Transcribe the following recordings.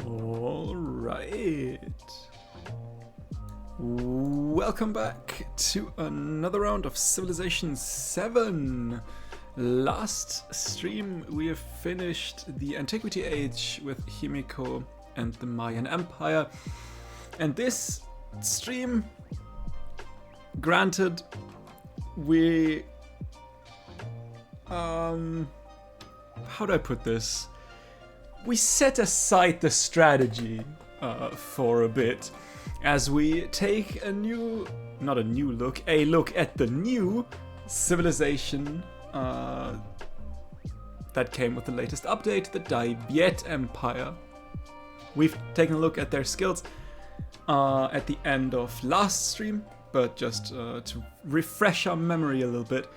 All right. Welcome back to another round of Civilization 7. Last stream we have finished the Antiquity Age with Himiko and the Mayan Empire. And this stream, granted, we... how do I put this? We set aside the strategy for a bit as we take a look at the new civilization that came with the latest update, the Daibiet Empire. We've taken a look at their skills at the end of last stream, but just to refresh our memory a little bit.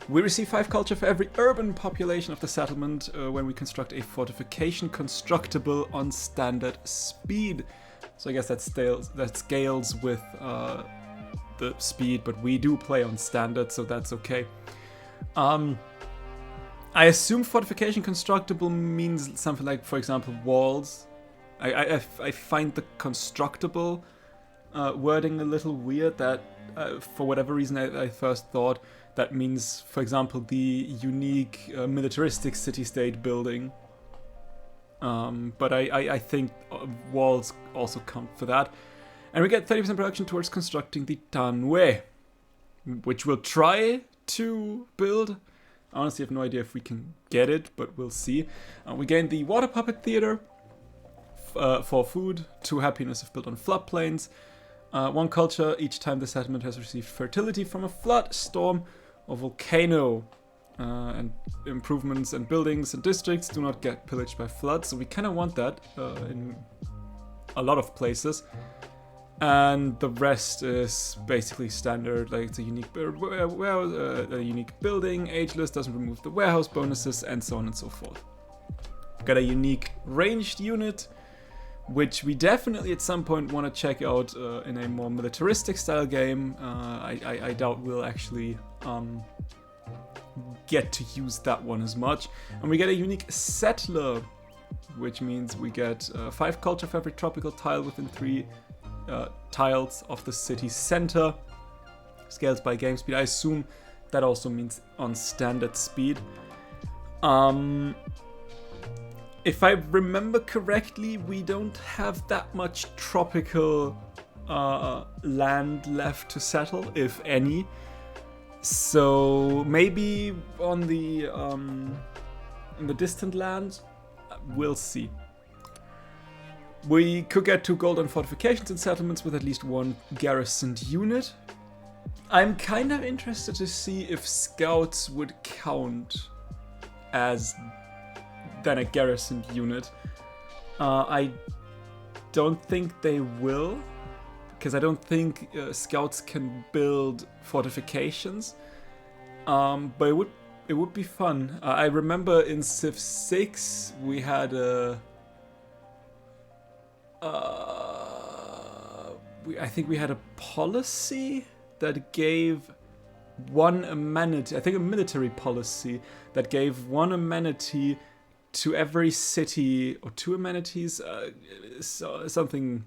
We receive 5 culture for every urban population of the settlement when we construct a fortification constructible on standard speed. So I guess that scales with the speed, but we do play on standard, so that's okay. I assume fortification constructible means something like, for example, walls. I find the constructible wording a little weird. That for whatever reason I first thought that means, for example, the unique militaristic city-state building. But I think walls also count for that. And we get 30% production towards constructing the Tanwe, which we'll try to build. I honestly have no idea if we can get it, but we'll see. We gain the Water Puppet Theater for food, 2 happiness if built on floodplains, 1 culture each time the settlement has received fertility from a flood, storm, or volcano. And improvements and buildings and districts do not get pillaged by floods, so we kind of want that in a lot of places. And the rest is basically standard, like it's a unique a unique building, ageless, doesn't remove the warehouse bonuses, and so on and so forth. Got a unique ranged unit, which we definitely at some point want to check out in a more militaristic style game. I doubt we'll actually get to use that one as much. And we get a unique settler, which means we get 5 culture for every tropical tile within 3 tiles of the city center. Scales by game speed. I assume that also means on standard speed. If I remember correctly, we don't have that much tropical land left to settle, if any. So maybe on the in the distant lands, we'll see. We could get 2 gold on fortifications and settlements with at least 1 garrisoned unit. I'm kind of interested to see if scouts would count as then a garrisoned unit. I don't think they will, because I don't think scouts can build fortifications. But it would be fun. I remember in Civ 6 we had a I think we had a policy that gave 1 amenity, I think a military policy that gave 1 amenity to every city, or 2 amenities, something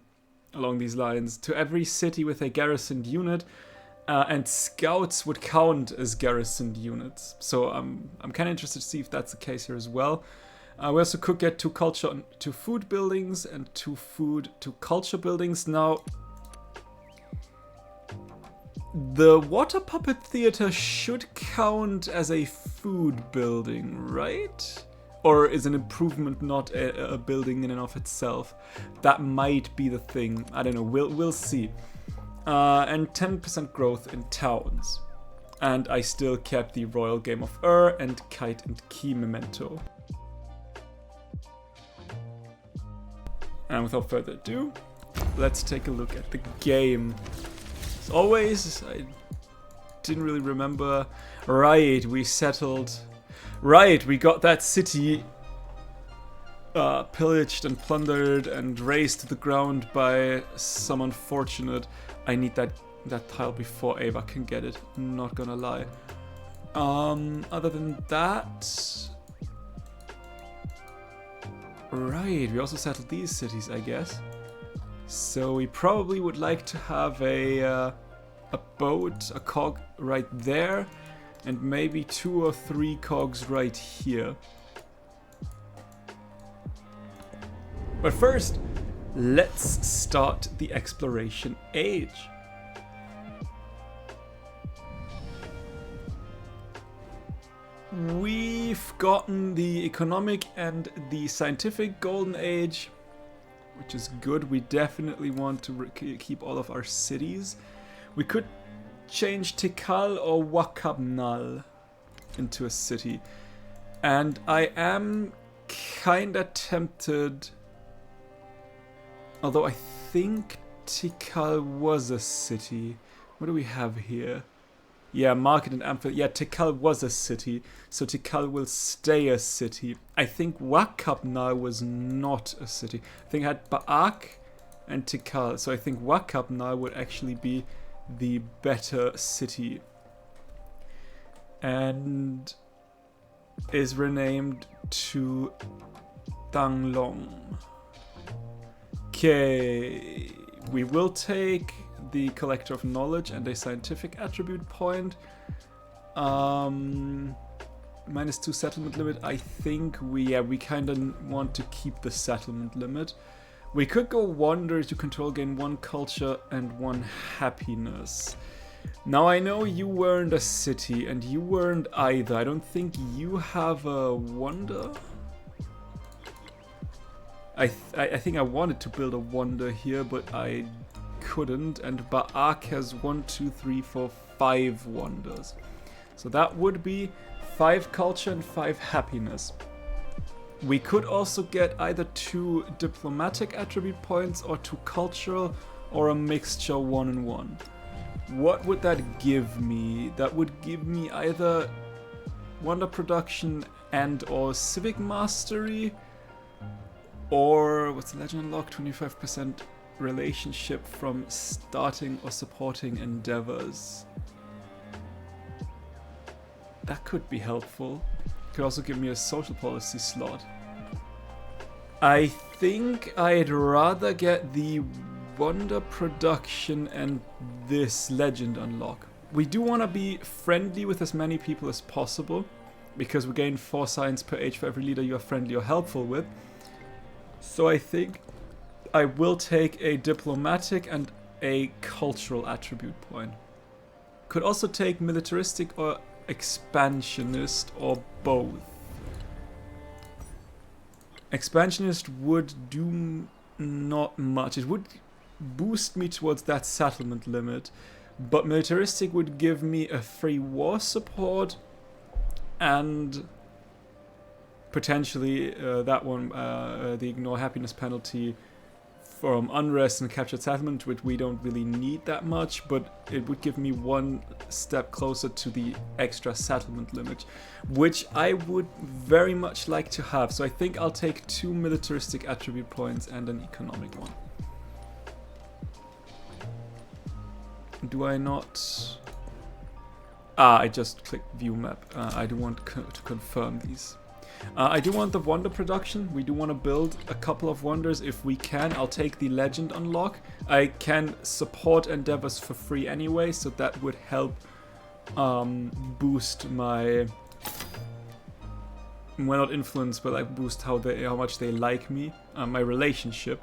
along these lines, to every city with a garrisoned unit, and scouts would count as garrisoned units. So I'm kind of interested to see if that's the case here as well. We also could get 2 culture to food buildings and 2 food to culture buildings. Now, the Water Puppet Theater should count as a food building, right? Or is an improvement not a building in and of itself? That might be the thing. I don't know. We'll see. And 10% growth in towns. And I still kept the Royal Game of and Kite and Key memento. And without further ado, let's take a look at the game. As always, I didn't really remember. Right, we settled. Right, we got that city pillaged and plundered and razed to the ground by some unfortunate. I need that tile before Ava can get it, not gonna lie. Other than that, Right, we also settled these cities, I guess. So we probably would like to have a boat, a cog right there, and maybe 2 or 3 cogs right here. But first, let's start the exploration age. We've gotten the economic and the scientific golden age, which is good. We definitely want to keep all of our cities. We could change Tikal or Wakabnal into a city. And I am kinda tempted, although I think Tikal was a city. What do we have here? Yeah, Market and Amphitheater. Yeah, Tikal was a city, so Tikal will stay a city. I think Wakabnal was not a city. I think I had Ba'ak and Tikal, so I think Wakabnal would actually be the better city. And is renamed to Danglong. Okay, we will take the Collector of Knowledge and a Scientific Attribute point. -2 settlement limit. I think we kind of want to keep the settlement limit. We could go Wonder to control, gain 1 culture and 1 happiness. Now I know you weren't a city and you weren't either. I don't think you have a Wonder. I think I wanted to build a Wonder here, but I couldn't, and Ba'ak has 1, 2, 3, 4, 5 wonders. So that would be 5 culture and 5 happiness. We could also get either 2 diplomatic attribute points or 2 cultural, or a mixture 1 and 1. What would that give me? That would give me either wonder production and or civic mastery, or what's the legend unlock? 25% relationship from starting or supporting endeavors. That could be helpful. Could also give me a social policy slot. I think I'd rather get the wonder production and this legend unlock. We do want to be friendly with as many people as possible, because we gain 4 science per age for every leader you are friendly or helpful with. So I think I will take a diplomatic and a cultural attribute point. Could also take militaristic or expansionist or both. Expansionist would do not much. It would boost me towards that settlement limit, but militaristic would give me a free war support and potentially that one, the ignore happiness penalty from unrest and captured settlement, which we don't really need that much, but it would give me 1 step closer to the extra settlement limit, which I would very much like to have. So I think I'll take 2 militaristic attribute points and an economic one. Do I not? I just clicked view map. I do want to confirm these. I do want the wonder production. We do want to build a couple of wonders if we can. I'll take the legend unlock. I can support endeavors for free anyway, so that would help boost my, well, not influence, but like boost how much they like me, my relationship.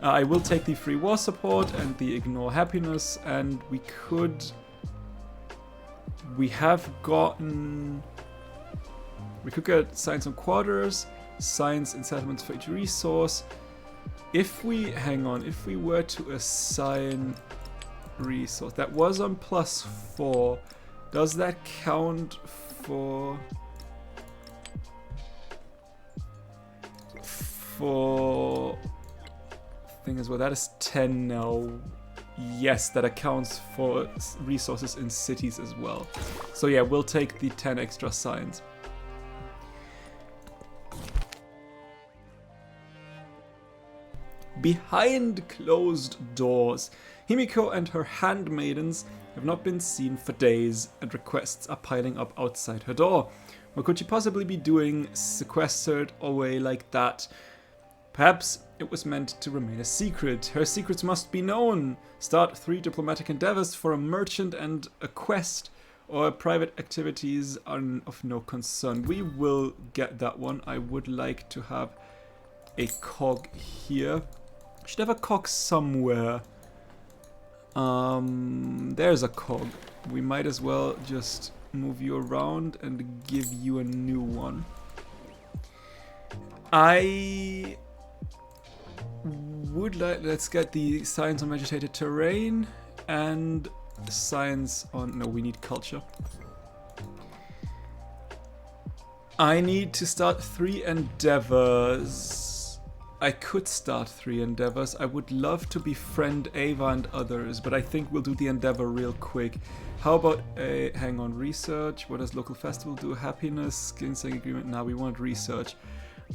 I will take the free war support and the ignore happiness, and we have gotten. We could get science on quarters, science in settlements for each resource. If we were to assign resource, that was on +4. Does that count for thing as well? That is 10 now. Yes, that accounts for resources in cities as well. So yeah, we'll take the 10 extra science. Behind closed doors, Himiko and her handmaidens have not been seen for days, and requests are piling up outside her door. What could she possibly be doing sequestered away like that? Perhaps it was meant to remain a secret. Her secrets must be known. Start 3 diplomatic endeavors for a merchant and a quest, or private activities are of no concern. We will get that one. I would like to have a cog here. Should have a cog somewhere. There's a cog. We might as well just move you around and give you a new one. I would like, let's get the science on vegetated terrain and science on, no, we need culture. I need to start 3 endeavors. I could start 3 endeavors. I would love to befriend Ava and others, but I think we'll do the endeavor real quick. How about a, hang on, research? What does local festival do? Happiness, ginseng agreement? Now we want research.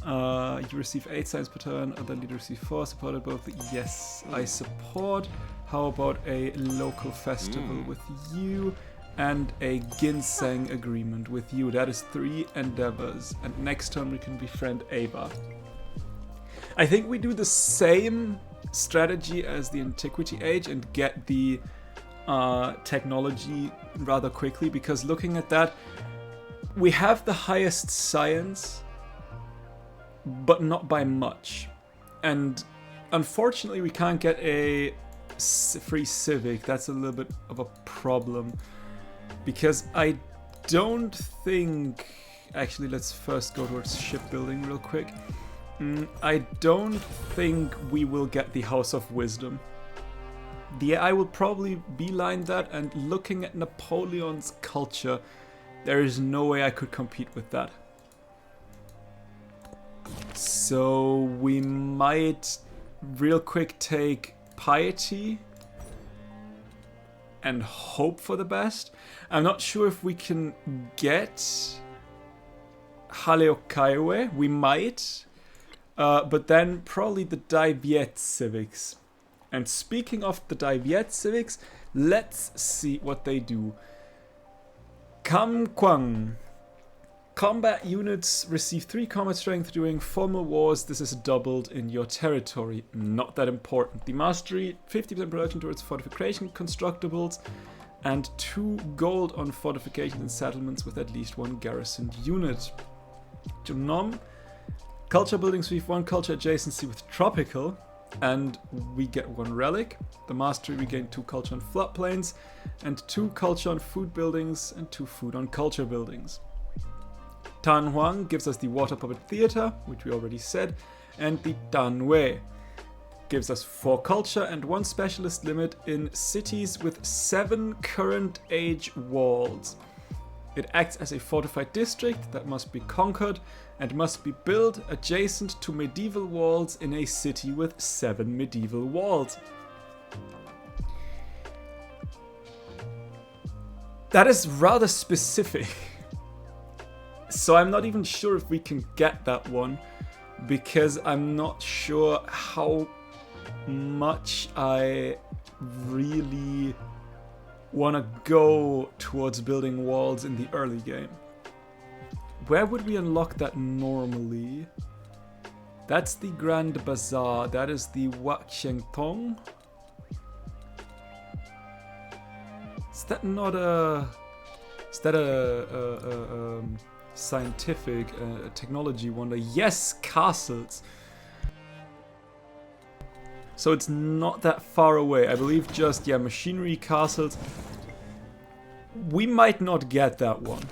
You receive 8 science per turn, other leader receive 4, supported both. Yes, I support. How about a local festival with you and a ginseng agreement with you? That is 3 endeavors, and next turn we can befriend Ava. I think we do the same strategy as the Antiquity Age and get the technology rather quickly, because looking at that, we have the highest science, but not by much. And unfortunately we can't get a free civic. That's a little bit of a problem, because I don't think, actually let's first go towards shipbuilding real quick. I don't think we will get the House of Wisdom. I will probably beeline that, and looking at Napoleon's culture, there is no way I could compete with that. So we might real quick take piety and hope for the best. I'm not sure if we can get Haleokaiwe. We might. But then probably the Daiviet civics. And speaking of the Daiviet civics, let's see what they do. Kamkwang. Combat units receive 3 combat strength during formal wars. This is doubled in your territory. Not that important. The mastery, 50% production towards fortification constructibles, and 2 gold on fortifications and settlements with at least 1 garrisoned unit. Junom. Culture buildings, we have 1 culture adjacency with tropical, and we get 1 relic. The mastery, we gain 2 culture on floodplains, and 2 culture on food buildings, and 2 food on culture buildings. Tanhuang gives us the water puppet theater, which we already said, and the Danwei gives us 4 culture and 1 specialist limit in cities with 7 current age walls. It acts as a fortified district that must be conquered and must be built adjacent to medieval walls in a city with 7 medieval walls. That is rather specific. So I'm not even sure if we can get that one, because I'm not sure how much I really want to go towards building walls in the early game. Where would we unlock that normally? That's the Grand Bazaar. That is the Wat Cheng Tong. Is that not a... Is that a scientific technology wonder? Yes, castles. So it's not that far away. I believe just, yeah, machinery, castles. We might not get that one.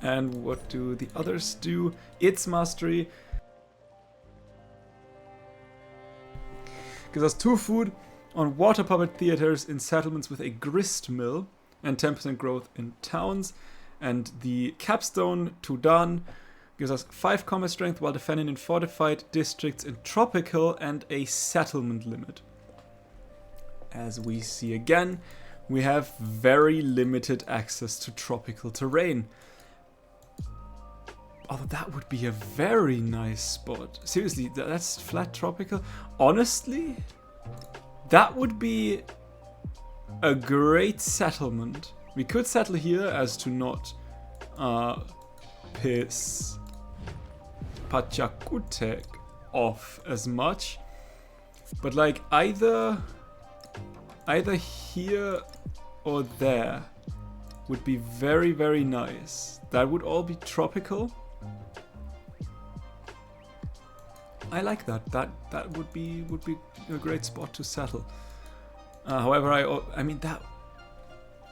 And what do the others do? Its mastery gives us 2 food on water puppet theaters in settlements with a grist mill and 10% growth in towns. And the capstone, Tudan, gives us 5 combat strength while defending in fortified districts in tropical and a settlement limit. As we see again, we have very limited access to tropical terrain. Although that would be a very nice spot. Seriously, that's flat tropical. Honestly, that would be a great settlement. We could settle here as to not piss Pachakutek off as much. But like either here or there would be very, very nice. That would all be tropical. I like that. That would be a great spot to settle. However, I mean that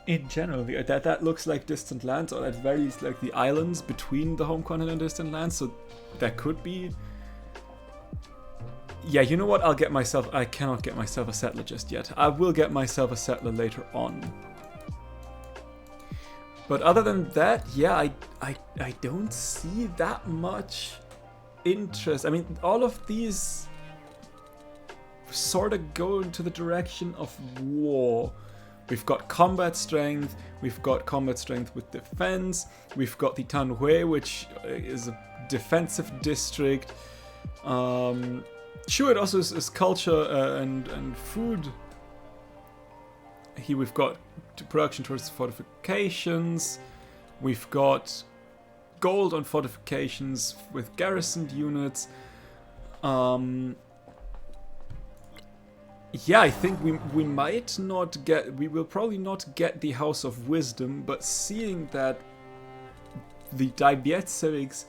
in general that looks like distant lands, or at very least like the islands between the home continent and distant lands. So that could be. Yeah, you know what? I cannot get myself a settler just yet. I will get myself a settler later on. But other than that, yeah, I don't see that much interest. I mean, all of these sort of go into the direction of war. We've got combat strength, we've got combat strength with defense, we've got the Tanhui, which is a defensive district. Sure, it also is culture and food. Here we've got production towards fortifications. We've got gold on fortifications with garrisoned units. Yeah, I think we might not get... We will probably not get the House of Wisdom, but seeing that the Dibiet civics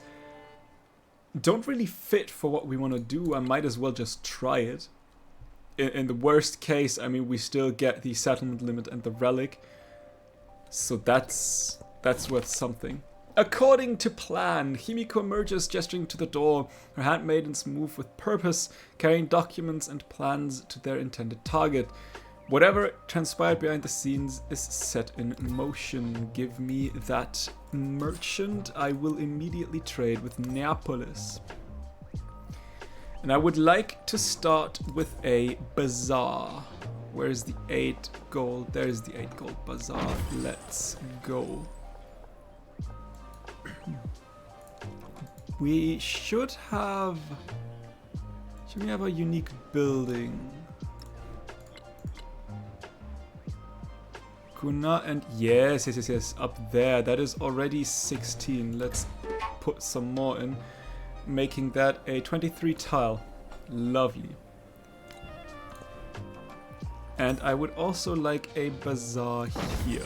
don't really fit for what we want to do, I might as well just try it. In the worst case, I mean, we still get the settlement limit and the relic. So that's worth something. According to plan, Himiko emerges, gesturing to the door. Her handmaidens move with purpose, carrying documents and plans to their intended target. Whatever transpired behind the scenes is set in motion. Give me that merchant. I will immediately trade with Neapolis. And I would like to start with a bazaar. Where's the 8 gold? There's the 8 gold bazaar. Let's go. We should have... Should we have a unique building? Kuna and... Yes. Up there. That is already 16. Let's put some more in. Making that a 23 tile. Lovely. And I would also like a bazaar here.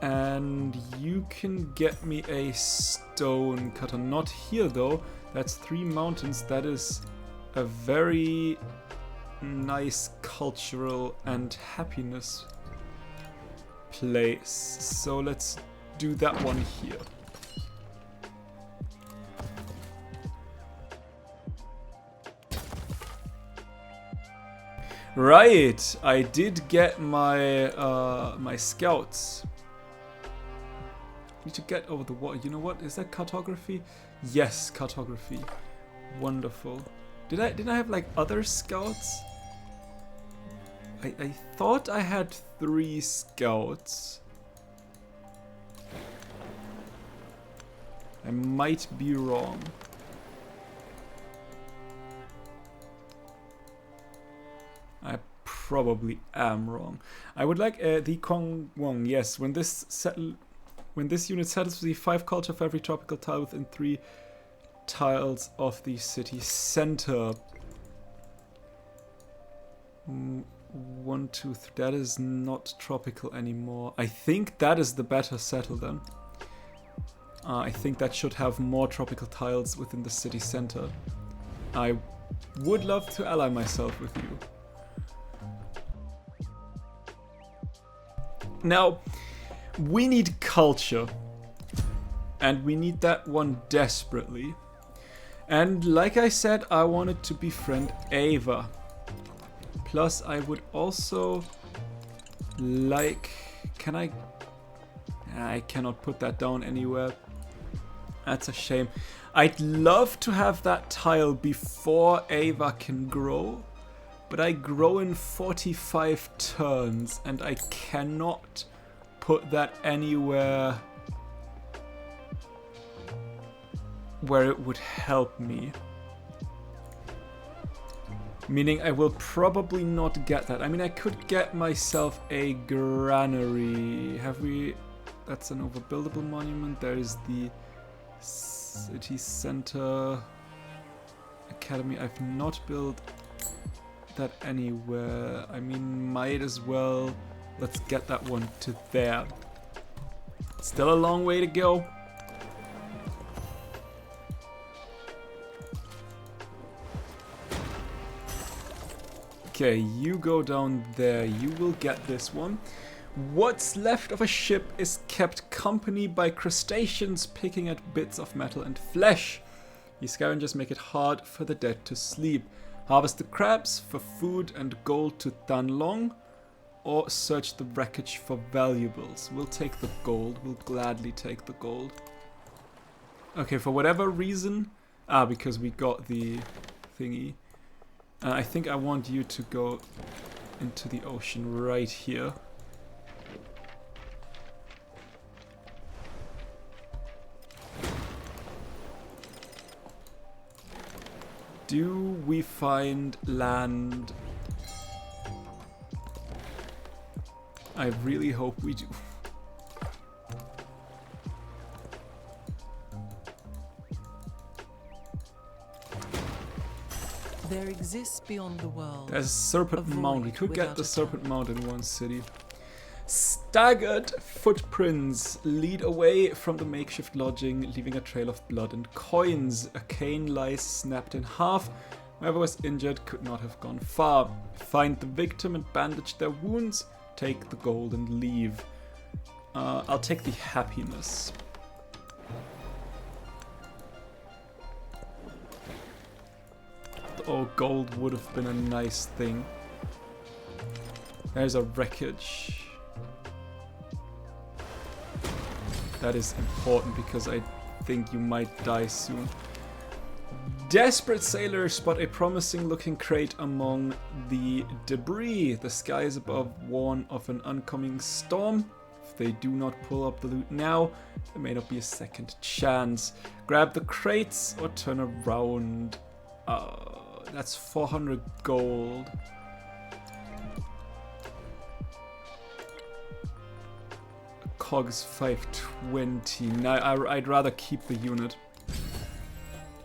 And you can get me a stone cutter. Not here though. That's 3 mountains. That is a very nice cultural and happiness place. So let's do that one here. Right, I did get my my scouts. Need to get over the water. You know what? Is that cartography? Yes, cartography. Wonderful. Did I have like other scouts? I thought I had 3 scouts. I might be wrong. I probably am wrong. I would like the Kong Wong. Yes, when this unit settles, the 5 culture for every tropical tile within 3 tiles of the city center. 1, 2, 3. That is not tropical anymore. I think that is the better settle then. I think that should have more tropical tiles within the city center. I would love to ally myself with you. Now, we need culture. And we need that one desperately. And like I said, I wanted to befriend Ava. Plus, I would also like... Can I... I cannot put that down anywhere. That's a shame. I'd love to have that tile before Ava can grow. But I grow in 45 turns. And I cannot put that anywhere where it would help me. Meaning I will probably not get that. I mean, I could get myself a granary. Have we... That's an overbuildable monument. There is the City Center Academy. I've not built that anywhere. I mean, might as well. Let's get that one to there. Still a long way to go. Okay, you go down there. You will get this one. What's left of a ship is kept company by crustaceans picking at bits of metal and flesh. These scavengers make it hard for the dead to sleep. Harvest the crabs for food and gold to Danlong, or search the wreckage for valuables. We'll take the gold. We'll gladly take the gold. Okay, for whatever reason... because we got the thingy. I think I want you to go into the ocean right here. Do we find land? I really hope we do. There exists beyond the world. There's a Serpent Mound. We could get the Serpent Mound in one city. Staggered footprints lead away from the makeshift lodging, leaving a trail of blood and coins. A cane lies snapped in half. Whoever was injured could not have gone far. Find the victim and bandage their wounds. Take the gold and leave. I'll take the happiness. Oh, gold would have been a nice thing. There's a wreckage. That is important because I think you might die soon. Desperate sailors spot a promising looking crate among the debris. The skies above warn of an oncoming storm. If they do not pull up the loot now, there may not be a second chance. Grab the crates or turn around. That's 400 gold. Cogs 520. Now I'd rather keep the unit.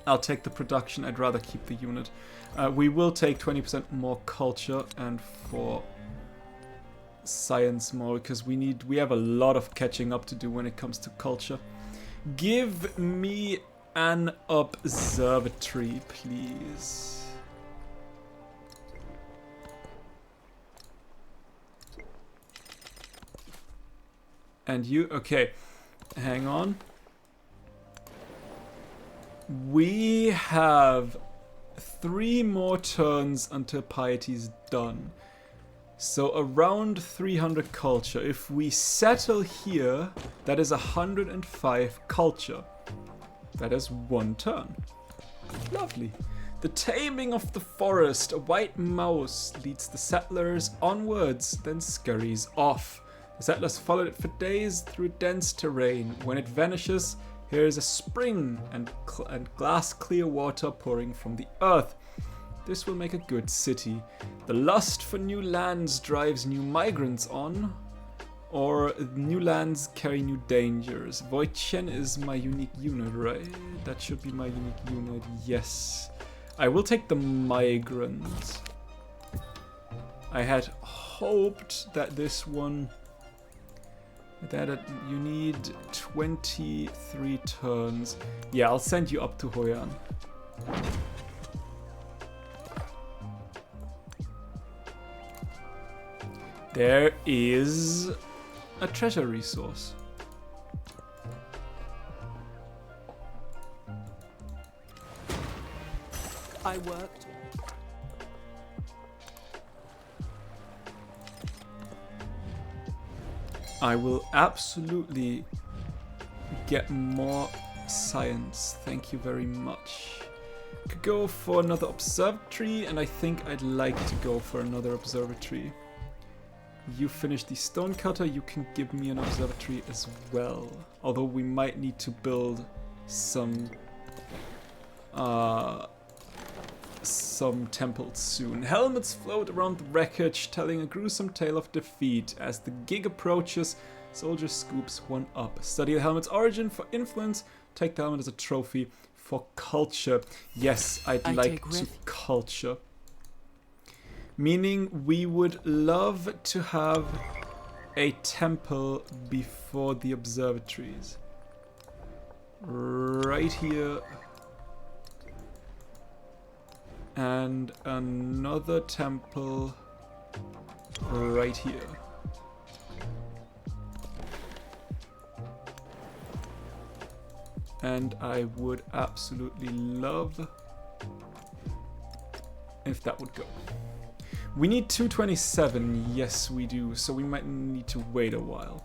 I'll take the production. I'd rather keep the unit. We will take 20% more culture and for science more because we have a lot of catching up to do when it comes to culture. Give me an observatory, please. And you, okay, hang on. We have 3 more turns until piety's done. So around 300 culture. If we settle here, that is 105 culture. That is 1 turn. Lovely. The taming of the forest. A white mouse leads the settlers onwards, then scurries off. The settlers followed it for days through dense terrain. When it vanishes, here is a spring and glass clear water pouring from the earth. This will make a good city. The lust for new lands drives new migrants on, or new lands carry new dangers. Voitchen is my unique unit, right? That should be my unique unit, yes. I will take the migrants. I had hoped that this one... That you need 23 turns. Yeah, I'll send you up to Hoi An. There is a treasure resource. I worked. I will absolutely get more science. Thank you very much. Could go for another observatory, and I think I'd like to go for another observatory. You finish the stonecutter, you can give me an observatory as well. Although we might need to build some temples soon. Helmets float around the wreckage, telling a gruesome tale of defeat. As the gig approaches, soldier scoops one up. Study the helmet's origin for influence. Take the helmet as a trophy for culture. Yes, I'd I like take to ref- culture. Meaning we would love to have a temple before the observatories. Right here. And another temple right here. And I would absolutely love if that would go. We need 227, yes we do, so we might need to wait a while.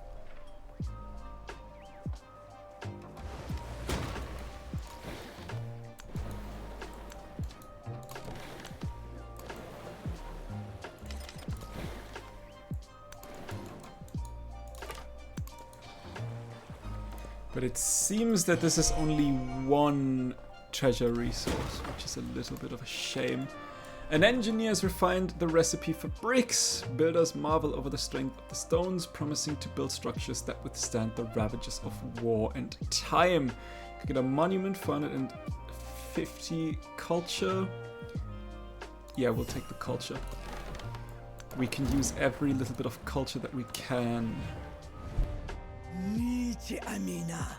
But it seems that this is only one treasure resource, which is a little bit of a shame. And engineers refined the recipe for bricks. Builders marvel over the strength of the stones, promising to build structures that withstand the ravages of war and time. Could get a monument for 150 culture. Yeah, we'll take the culture. We can use every little bit of culture that we can. Niche Amina,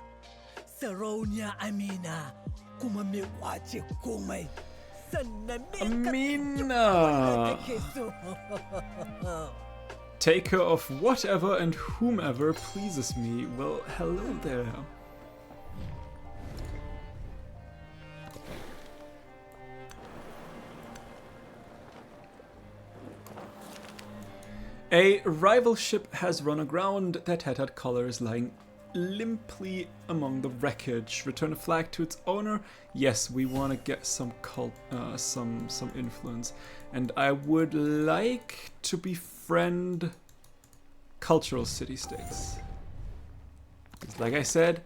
Saronia Amina, Kumame Wache Kumai, Amina! Taker of whatever and whomever pleases me. Well, hello there. A rival ship has run aground. Their tattered color is lying limply among the wreckage. Return a flag to its owner. Yes, we want to get some some influence, and I would like to befriend cultural city-states. Because like I said,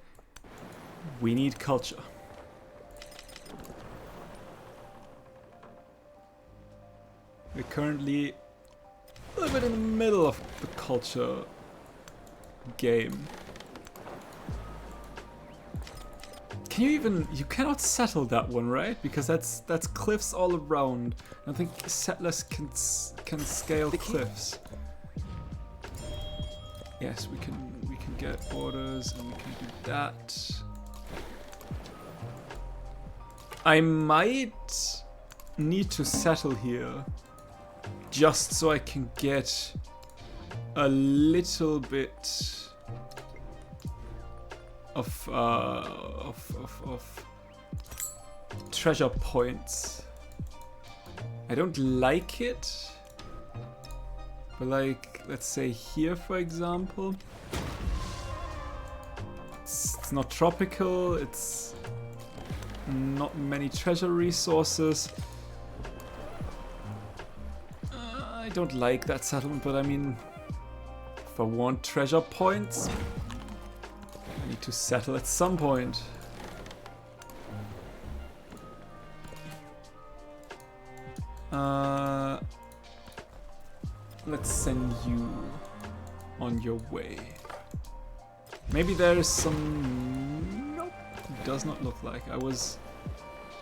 we need culture. We're currently a little bit in the middle of the culture game. Can you even... You cannot settle that one, right? Because that's cliffs all around. I don't think settlers can scale cliffs. Yes, we can get orders and we can do that. I might need to settle here just so I can get a little bit of treasure points. I don't like it, but like, let's say here for example, it's not tropical, it's not many treasure resources. I don't like that settlement, but I mean, if I want treasure points, I need to settle at some point. Let's send you on your way. Maybe there is some... Nope, does not look like. I was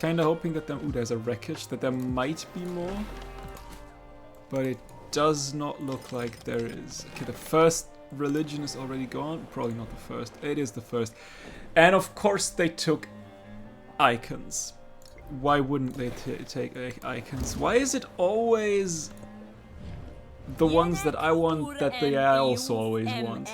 kind of hoping that there... Ooh, there's a wreckage, that there might be more. But it does not look like there is. Okay, the first religion is already gone. Probably not the first. It is the first. And of course they took icons. Why wouldn't they take icons? Why is it always the ones that I want that they also always want?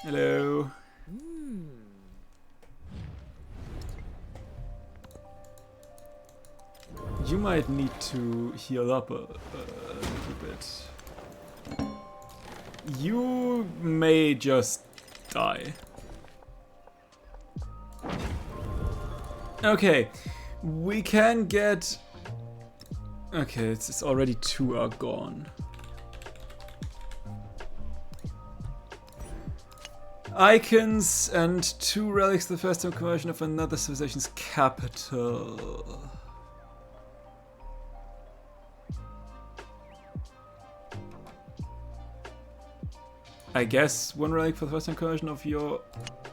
Hello. You might need to heal up a little bit. You may just die. Okay, we can get... Okay, it's already 2 are gone. Icons and 2 relics, the first time conversion of another civilization's capital. I guess one relic for the first time conversion of your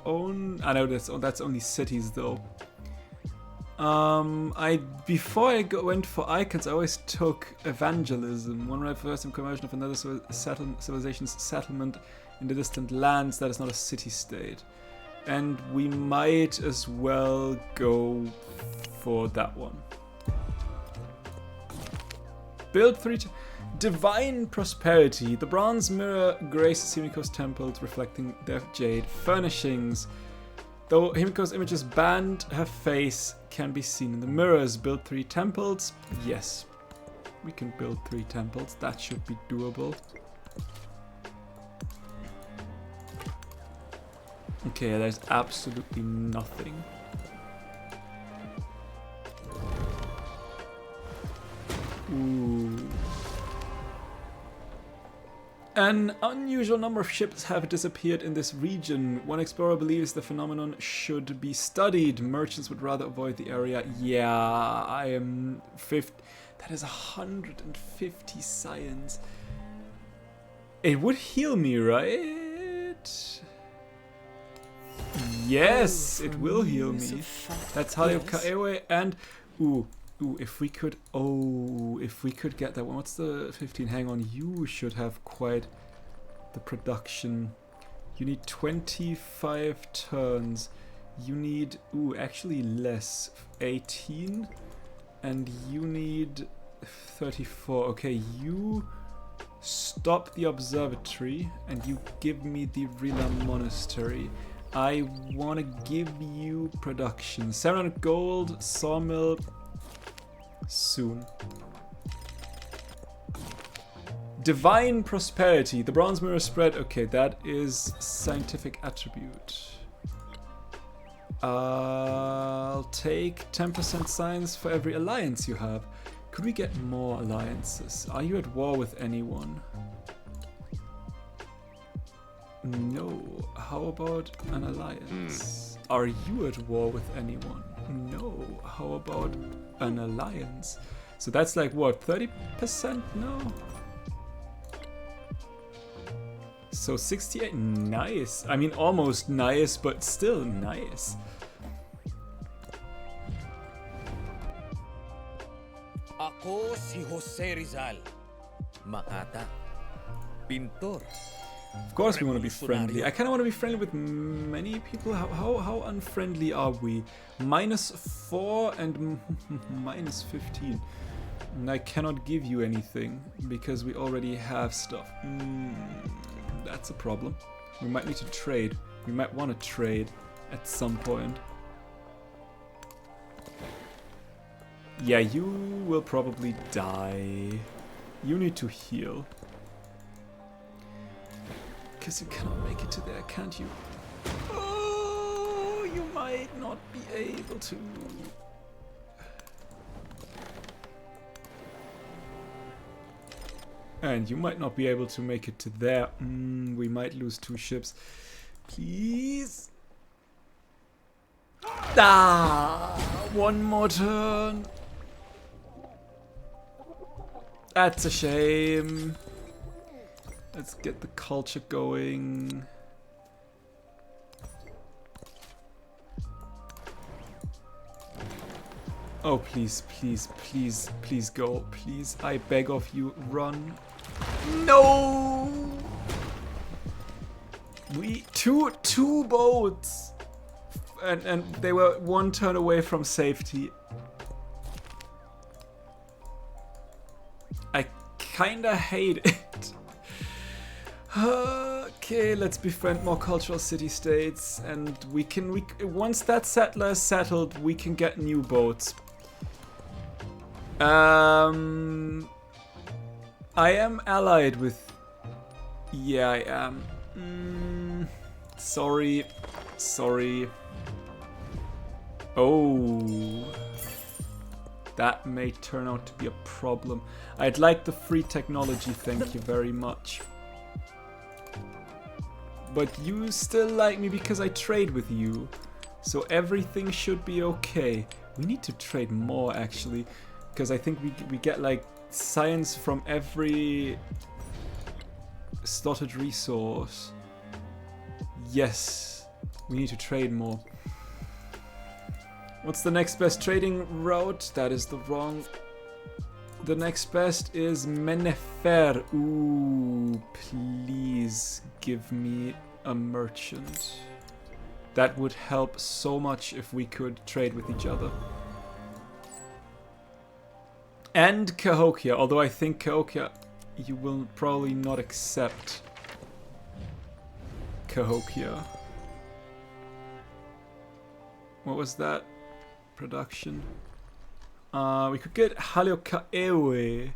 own. I know that's only cities though. Before I went for icons, I always took evangelism. One relic for the first time conversion of another civilization's settlement in the distant lands that is not a city-state. And we might as well go for that one. Build 3 Divine Prosperity. The bronze mirror graces Himiko's temples, reflecting their jade furnishings. Though Himiko's image is banned, her face can be seen in the mirrors. Build 3 temples. Yes, we can build 3 temples. That should be doable. Okay, there's absolutely nothing. Ooh. An unusual number of ships have disappeared in this region. One explorer believes the phenomenon should be studied. Merchants would rather avoid the area. Yeah, I am 50. That is 150 science. It would heal me, right? Yes, it will heal me. That's Halio Kaewe and if we could get that one. What's the 15? Hang on, you should have quite the production. You need 25 turns. You need actually less, 18, and you need 34. Okay, you stop the observatory and you give me the Rila Monastery. I want to give you production. 700 gold, sawmill, soon. Divine Prosperity. The bronze mirror spread. Okay, that is scientific attribute. I'll take 10% science for every alliance you have. Could we get more alliances? Are you at war with anyone? No. How about an alliance? Are you at war with anyone? No. How about an alliance? So that's like what, 30% now? So 68, nice. I mean, almost nice, but still nice. Ako si Jose Rizal. Makata. Pintor. Of course we want to be friendly. I kind of want to be friendly with many people. How unfriendly are we? -4 and -15. And I cannot give you anything because we already have stuff. That's a problem. We might need to trade. We might want to trade at some point. Yeah, you will probably die. You need to heal. Because you cannot make it to there, can't you? Oh, you might not be able to. And you might not be able to make it to there. We might lose 2 ships. Please. One more turn. That's a shame. Let's get the culture going. Oh, please, please, please, please go. Please, I beg of you, run. No! Two boats! And they were 1 turn away from safety. I kinda hate it. Okay, let's befriend more cultural city-states, and we once that settler is settled, we can get new boats. I am allied with. Yeah, I am. Sorry. Oh, that may turn out to be a problem. I'd like the free technology, thank you very much. But you still like me because I trade with you. So everything should be okay. We need to trade more actually. Because I think we get like science from every slotted resource. Yes, we need to trade more. What's the next best trading route? That is the wrong. The next best is Menefer. Ooh, please give me a merchant. That would help so much if we could trade with each other. And Cahokia, although I think Cahokia, you will probably not accept Cahokia. What was that? Production. We could get Haliokaewe.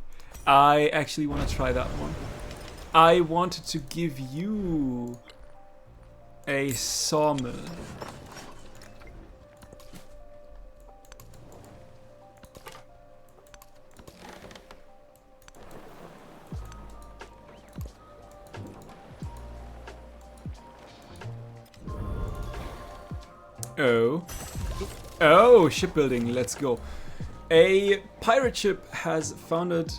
I actually want to try that one. I wanted to give you a sawmill. Oh. Oh, shipbuilding, let's go. A pirate ship has foundered.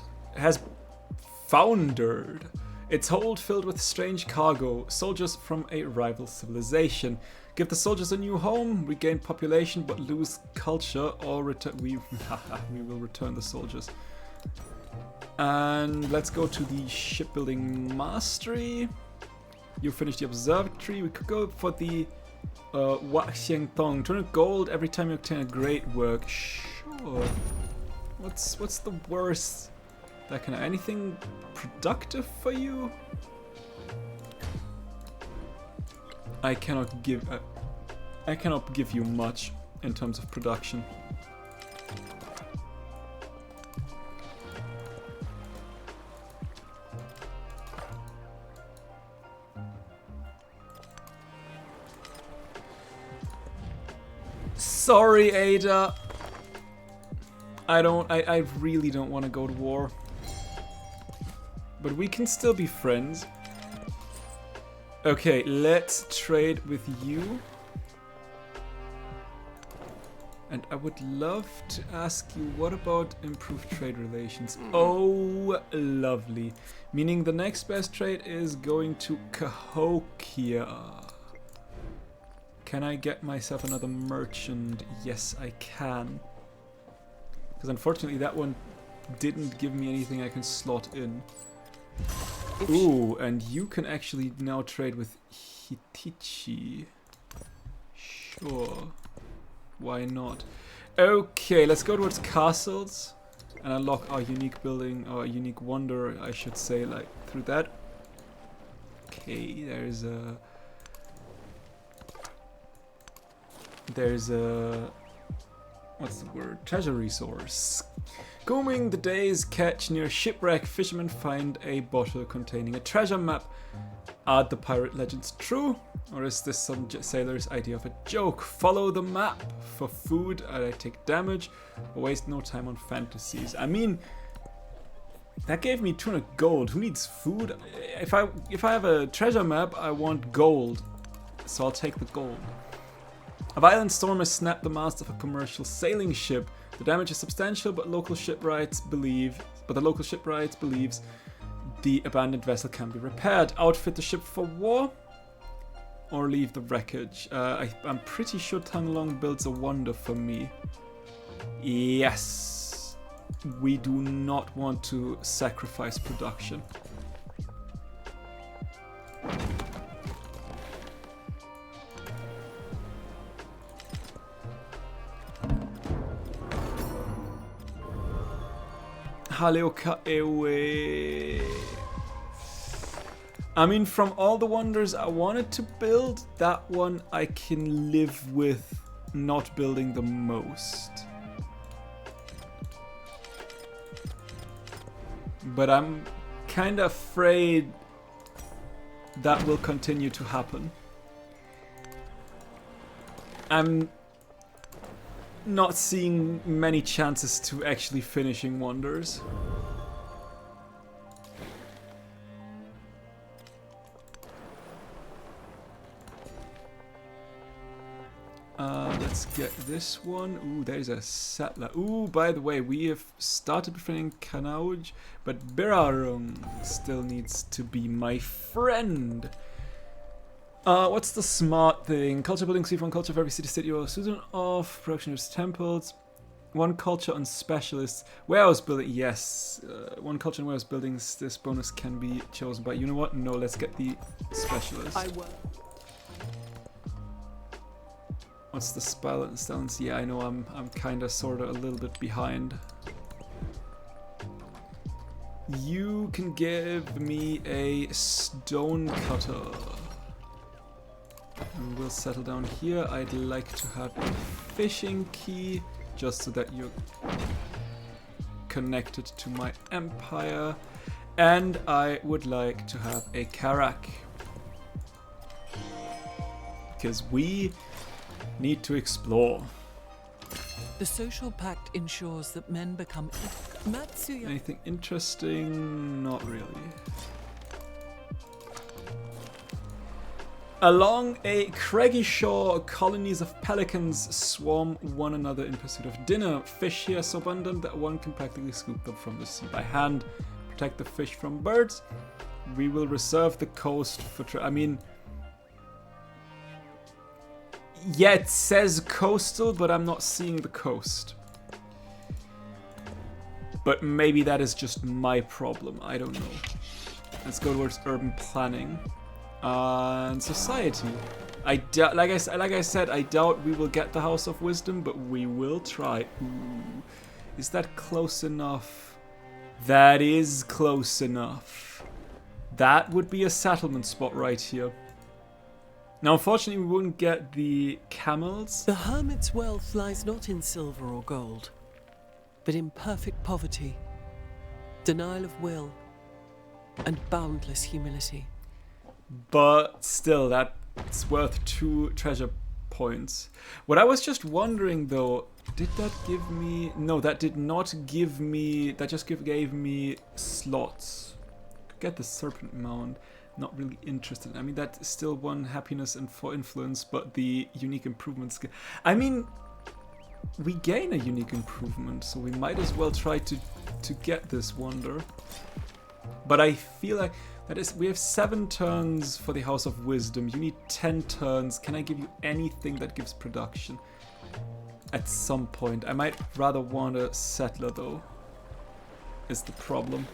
Its hold filled with strange cargo, soldiers from a rival civilization. Give the soldiers a new home, regain population but lose culture, or return. We will return the soldiers. And let's go to the shipbuilding mastery. You finished the observatory. We could go for the Wa Xiang Tong. Turn gold every time you obtain a great work. Sure. What's the worst? That kind of anything productive for you? I cannot give you much in terms of production. Sorry, Ada. I really don't want to go to war. But we can still be friends. Okay, let's trade with you. And I would love to ask you, what about improved trade relations? Oh, lovely. Meaning the next best trade is going to Cahokia. Can I get myself another merchant? Yes, I can. Because unfortunately that one didn't give me anything I can slot in. Ooh, and you can actually now trade with Hitichi. Sure. Why not? Okay, let's go towards castles and unlock our unique building, or unique wonder, I should say, like through that. Okay, there's a what's the word? Treasure resource. Combing the day's catch near shipwreck, fishermen find a bottle containing a treasure map. Are the pirate legends true? Or is this some sailor's idea of a joke? Follow the map. For food, I take damage, or waste no time on fantasies. I mean, that gave me 200 gold. Who needs food? If I have a treasure map, I want gold. So I'll take the gold. A violent storm has snapped the mast of a commercial sailing ship. The damage is substantial, but the local shipwrights believes the abandoned vessel can be repaired. Outfit the ship for war, or leave the wreckage. I'm pretty sure Tanglong builds a wonder for me. Yes, we do not want to sacrifice production. Haliokaewe. I mean, from all the wonders I wanted to build, that one I can live with not building the most. But I'm kind of afraid that will continue to happen. I'm not seeing many chances to actually finishing wonders. Let's get this one. Ooh, there's a settler. Ooh, by the way, we have started befriending Kanauj, but Birarung still needs to be my friend. What's the smart thing? Culture building, see one culture for every city-state you are student of. Production of temples. One culture on specialists. Warehouse building, yes. One culture on warehouse buildings. This bonus can be chosen by. You know what? No, let's get the specialist. I work. What's the spell and stones? Yeah, I know I'm kinda sorta a little bit behind. You can give me a stone cutter. And we'll settle down here. I'd like to have a fishing key, just so that you're connected to my empire. And I would like to have a Karak. Because we need to explore. The social pact ensures that men become Matsuya. Anything interesting? Not really. Along a craggy shore, colonies of pelicans swarm one another in pursuit of dinner. Fish here so abundant that one can practically scoop them from the sea by hand. Protect the fish from birds. We will reserve the coast for yeah, it says coastal, but I'm not seeing the coast. But maybe that is just my problem. I don't know. Let's go towards urban planning. And society. Like I said, I doubt we will get the House of Wisdom, but we will try. Ooh. Is that close enough? That is close enough. That would be a settlement spot right here. Now, unfortunately, we wouldn't get the camels. The hermit's wealth lies not in silver or gold, but in perfect poverty, denial of will, and boundless humility. But still, that's worth 2 treasure points. What I was just wondering, though, did that give me... No, that did not give me... That just gave me slots. Could get the serpent mound. Not really interested. I mean, that's still 1 happiness and 4 influence, but the unique improvement skill. I mean, we gain a unique improvement, so we might as well try to get this wonder. But I feel like that is, we have 7 turns for the House of Wisdom. You need 10 turns. Can I give you anything that gives production? At some point. I might rather want a settler, though, is the problem.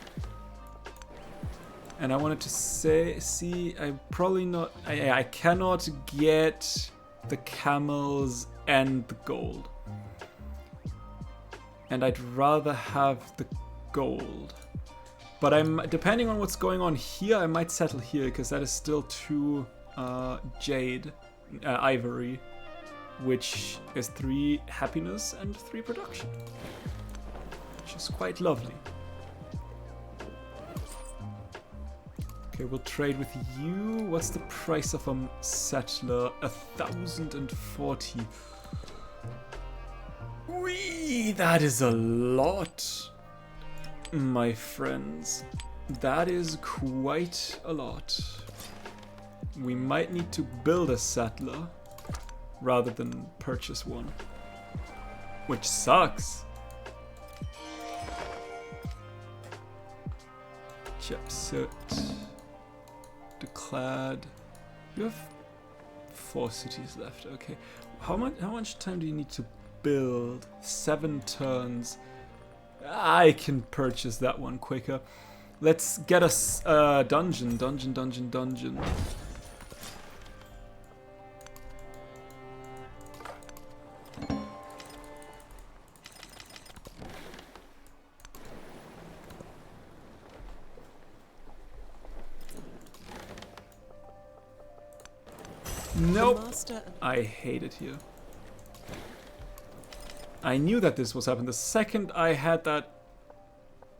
And I wanted to see, I probably not, I cannot get the camels and the gold. And I'd rather have the gold. But depending on what's going on here, I might settle here, because that is still 2 jade, ivory, which is 3 happiness and 3 production. Which is quite lovely. Okay, we'll trade with you. What's the price of a settler? 1,040. Whee! That is a lot, my friends. That is quite a lot. We might need to build a settler rather than purchase one, which sucks. Chipset. Declared. You have 4 cities left. Okay. How much time do you need to build? 7 turns. I can purchase that one quicker. Let's get us dungeon. Nope. I hate it here. I knew that this was happening. The second I had that...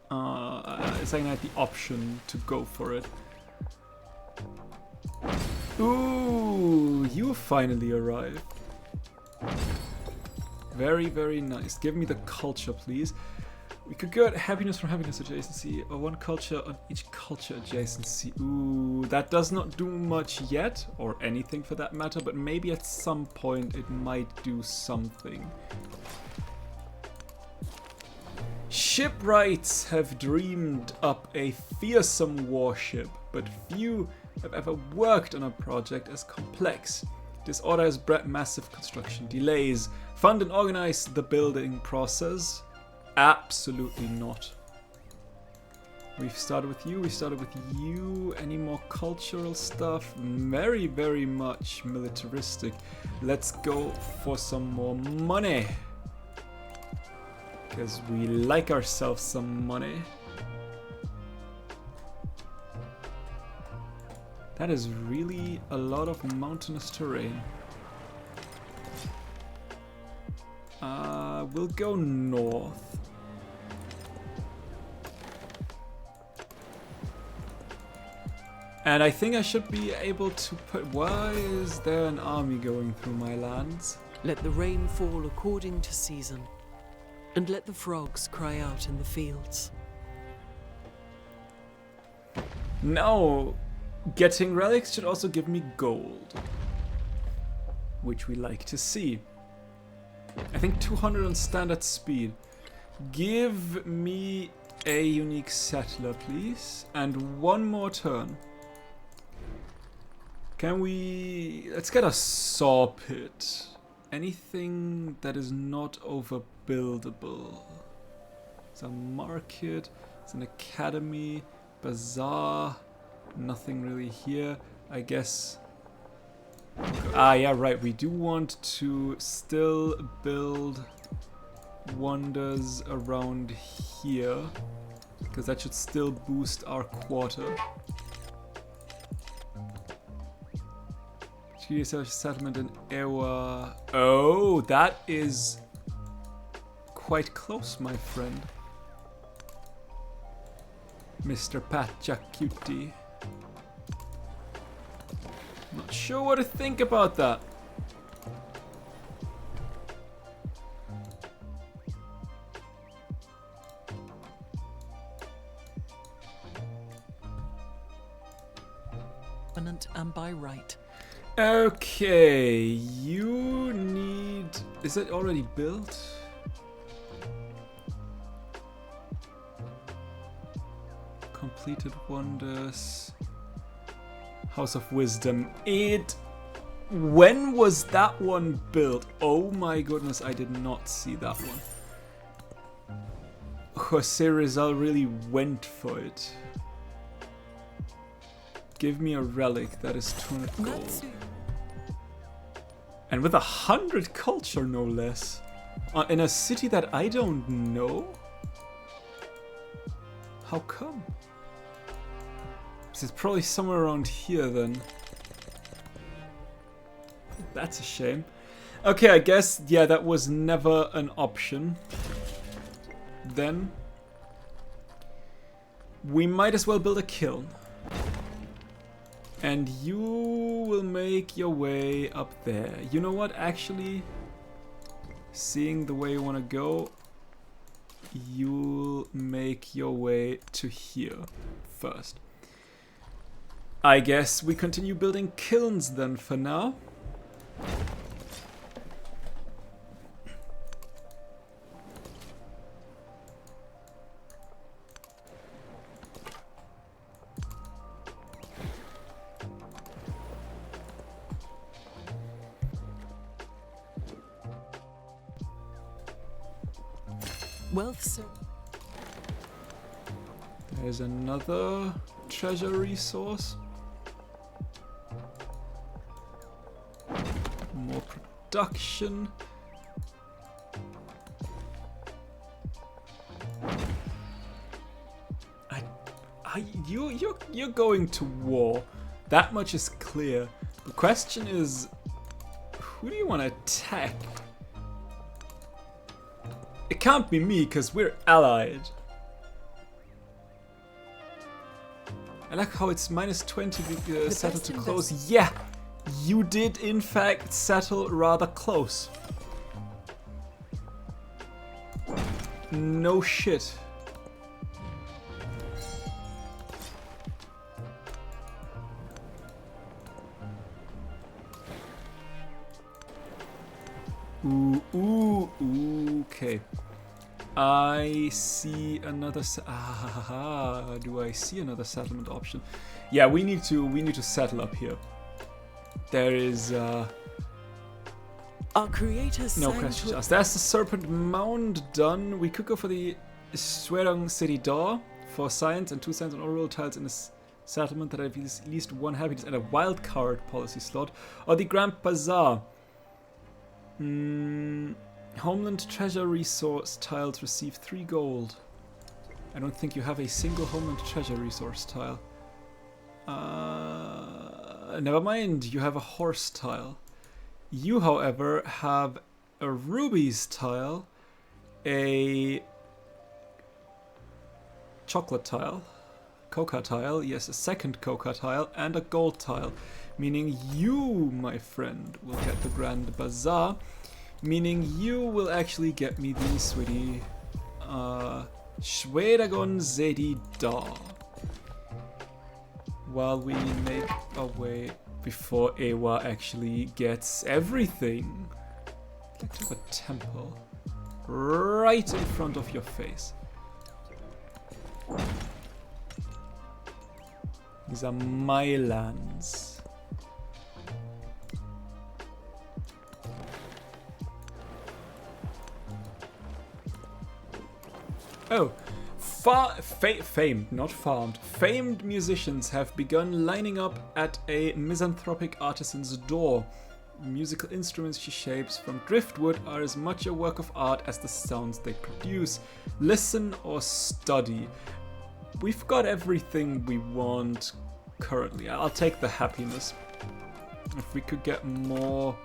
the second I had the option to go for it. Ooh, you finally arrived. Very, very nice. Give me the culture, please. We could go at happiness from happiness adjacency, or 1 culture on each culture adjacency. Ooh, that does not do much yet, or anything for that matter, but maybe at some point it might do something. Shipwrights have dreamed up a fearsome warship, but few I've ever worked on a project as complex. This order has bred massive construction delays. Fund and organize the building process? Absolutely not. We've started with you, we started with you. Any more cultural stuff? Very, very much militaristic. Let's go for some more money. Because we like ourselves some money. That is really a lot of mountainous terrain. We'll go north. And I think I should be able to put... Why is there an army going through my lands? Let the rain fall according to season, and let the frogs cry out in the fields. No! Getting relics should also give me gold. Which we like to see. I think 200 on standard speed. Give me a unique settler, please. And one more turn. Can we... Let's get a saw pit. Anything that is not overbuildable. It's a market. It's an academy. Bazaar. Nothing really here. I guess... Ah, yeah, right. We do want to still build wonders around here. Because that should still boost our quarter. Settlement in Ewa. Oh, that is quite close, my friend. Mr. Pachacuti. Not sure what to think about that. And by right. Okay, you need... Is it already built? Completed wonders. House of Wisdom. When was that one built? Oh my goodness, I did not see that one. Jose Rizal really went for it. Give me a relic that is 200 gold. And with 100 culture, no less. In a city that I don't know? How come? It's probably somewhere around here then. That's a shame. Okay, I guess, yeah, that was never an option. Then we might as well build a kiln. And you will make your way up there. You know what, actually, seeing the way you want to go, you'll make your way to here first. I guess we continue building kilns then for now. Wealth, sir. There's another treasure resource. More production. You're going to war. That much is clear. The question is, who do you want to attack? It can't be me, because we're allied. I like how it's minus 20 settle to close. Yeah, you did in fact settle rather close. No shit. Ooh, okay. I see another. Do I see another settlement option? Yeah, we need to settle up here. There is Our creators no sang questions to- asked. There's the Serpent Mound done. We could go for the Swerong City Door for science and 2 science and oral tiles in this settlement that have at least 1 happiness and a wild card policy slot, or the Grand Bazaar. Homeland treasure resource tiles receive 3 gold. I don't think you have a single Homeland treasure resource tile. Never mind, you have a horse tile. You, however, have a rubies tile, a chocolate tile, coca tile, yes, a second coca tile, and a gold tile. Meaning you, my friend, will get the Grand Bazaar. Meaning you will actually get me the sweetie Schweragon Zedi Da. While we make our way before Ewa actually gets everything. Like to the temple. Right in front of your face. These are my lands. Oh, famed, not farmed. Famed musicians have begun lining up at a misanthropic artisan's door. Musical instruments she shapes from driftwood are as much a work of art as the sounds they produce. Listen or study. We've got everything we want currently. I'll take the happiness. If we could get more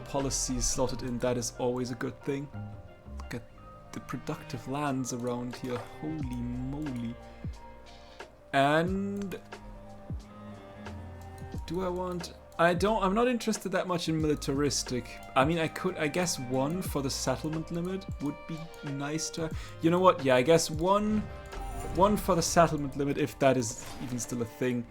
policies slotted in, that is always a good thing. Look at the productive lands around here. Holy moly. And do I want... I'm not interested that much in militaristic. I mean, I guess 1 for the settlement limit would be nice to... You know what? Yeah, I guess one for the settlement limit, if that is even still a thing,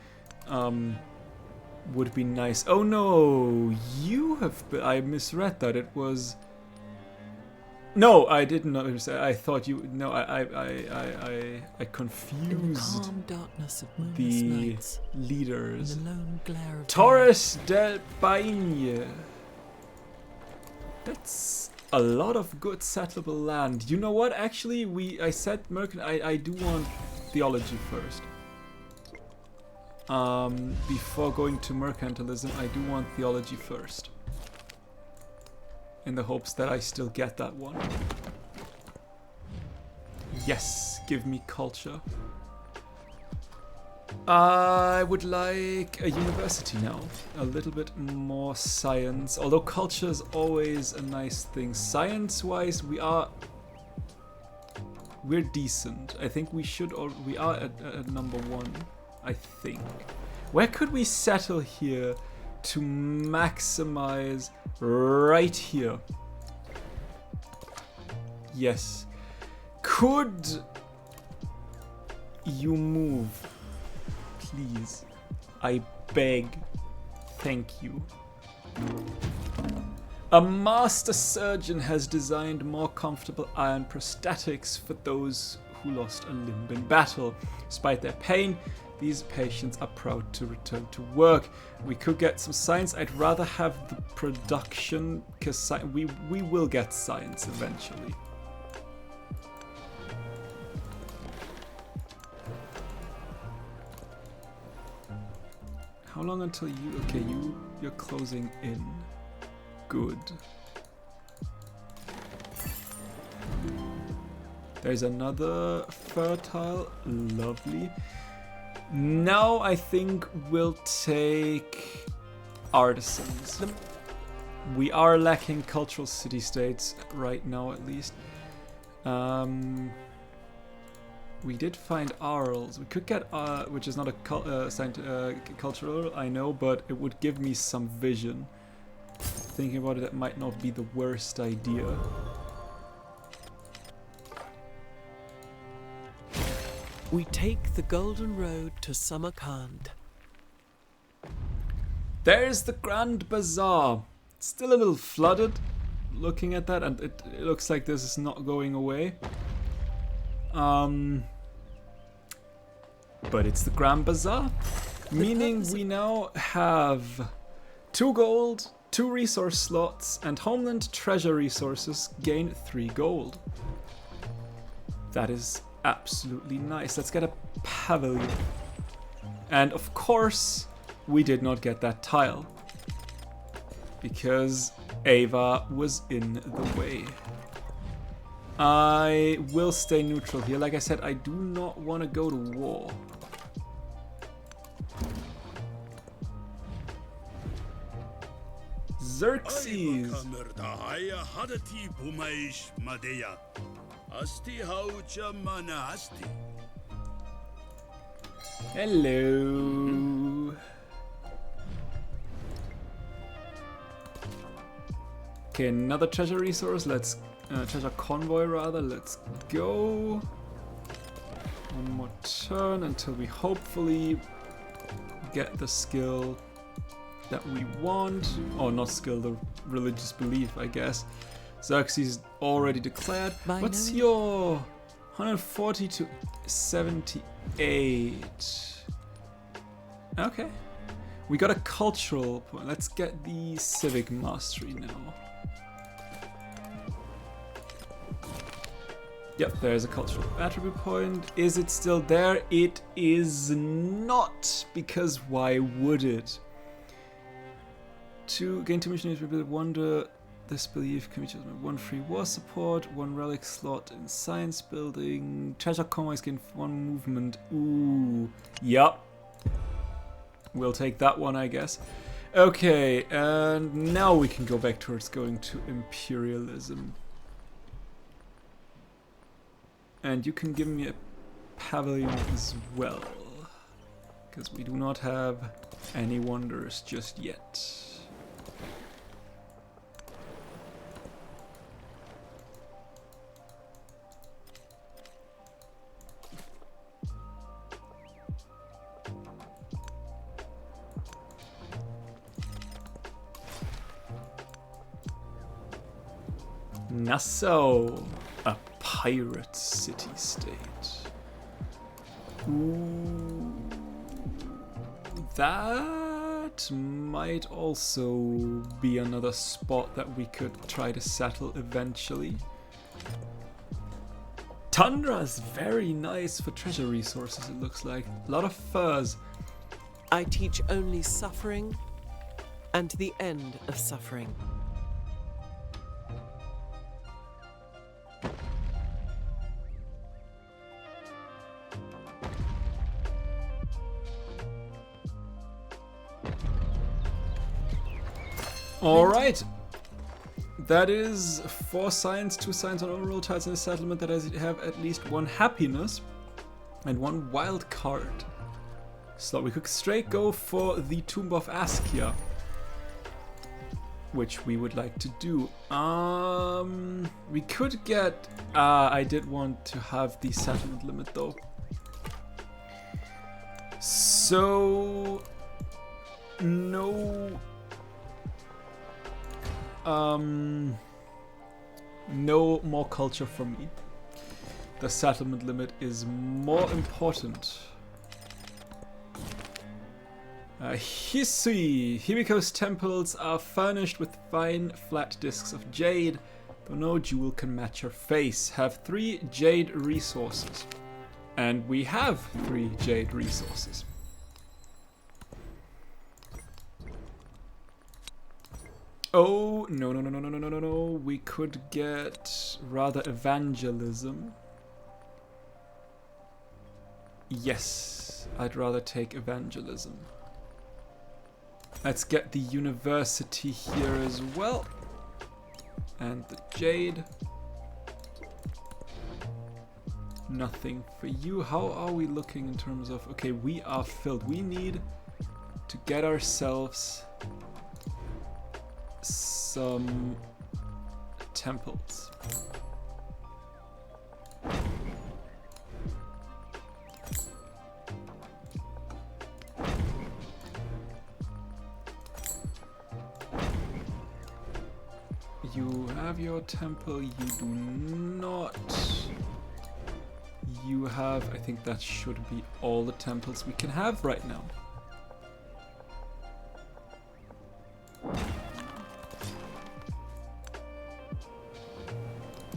would be nice. Oh no, you have... I misread that. It was... No, I didn't know. I thought you... No, I confused in the calm darkness of moonless the nights, in leaders. the lone glare of Torres del Paine. That's a lot of good settleable land. You know what? Actually, I said I do want theology first. Before going to mercantilism, I do want theology first. In the hopes that I still get that one. Yes, give me culture. I would like a university now. A little bit more science. Although culture is always a nice thing. Science-wise, we're decent. I think we are at number 1. I think. Where could we settle here to maximize? Right here. Yes. Could you move? Please. I beg. Thank you. A master surgeon has designed more comfortable iron prosthetics for those who lost a limb in battle. Despite their pain, these patients are proud to return to work. We could get some science. I'd rather have the production, because we will get science eventually. How long until you... Okay, you're closing in. Good. There's another fertile. Lovely. Now I think we'll take artisans. We are lacking cultural city-states right now, at least. We did find Arls. We could get, which is not a cultural, I know, but it would give me some vision. Thinking about it, that might not be the worst idea. We take the golden road to Samarkand. There's the Grand Bazaar. Still a little flooded, looking at that, and it looks like this is not going away. But it's the Grand Bazaar, meaning we now have 2 gold, 2 resource slots, and Homeland treasure resources gain 3 gold. That is absolutely nice. Let's get a pavilion. And of course, we did not get that tile, because Ava was in the way. I will stay neutral here. Like I said, I do not want to go to war. Xerxes! Hello. Okay, another treasure resource. Let's treasure convoy rather. Let's go. One more turn until we hopefully get the skill that we want. Oh, not skill, the religious belief, I guess. Xerxes already declared. What's your 140 to 78? Okay. We got a cultural point. Let's get the civic mastery now. Yep, there's a cultural attribute point. Is it still there? It is not, because why would it? To gain 2 missionaries, rebuild wonder. This belief can be chosen with 1 free war support, 1 relic slot in science building. Treasure convoys gain 1 movement. Ooh, yep. We'll take that one, I guess. Okay, and now we can go back towards going to imperialism. And you can give me a pavilion as well, because we do not have any wonders just yet. Nassau, a pirate city-state. Ooh, that might also be another spot that we could try to settle eventually. Tundra is very nice for treasure resources, it looks like. A lot of furs. I teach only suffering and the end of suffering. Alright, that is 4 science, 2 science on overall tiles in a settlement that have at least 1 happiness and 1 wild card. So we could straight go for the Tomb of Askia, which we would like to do. We could get, I did want to have the settlement limit though. So, no more culture for me. The settlement limit is more important. Hisui. Himiko's temples are furnished with fine flat discs of jade, though no jewel can match her face. Have 3 jade resources. And we have 3 jade resources. Oh, no. We could get rather evangelism. Yes, I'd rather take evangelism. Let's get the university here as well. And the jade. Nothing for you. How are we looking in terms of... Okay, we are filled. We need to get ourselves some temples. You you have your temple? You do not. You have, I think that should be all the temples we can have right now.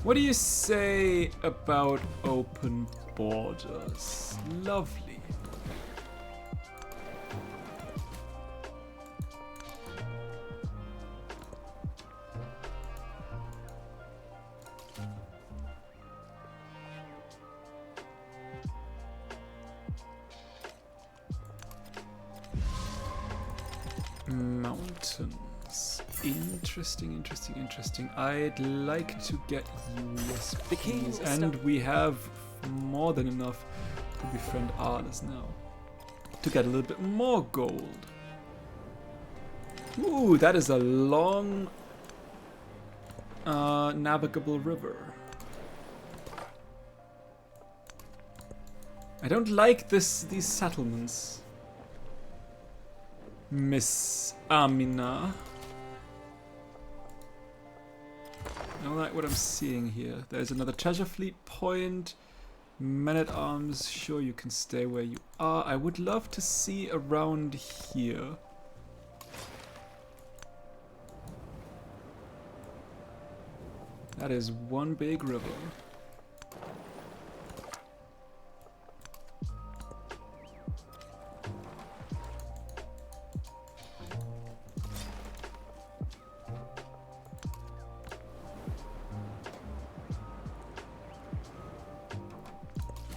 What do you say about open borders? Lovely. Mountains. Interesting. I'd like to get you, yes, The king please. will And stop. we have more than enough to befriend Arles now. To get a little bit more gold. Ooh, that is a long navigable river. I don't like these settlements. Miss Amina. I don't like what I'm seeing here. There's another treasure fleet point. Men-at-arms, sure you can stay where you are. I would love to see around here. That is one big river.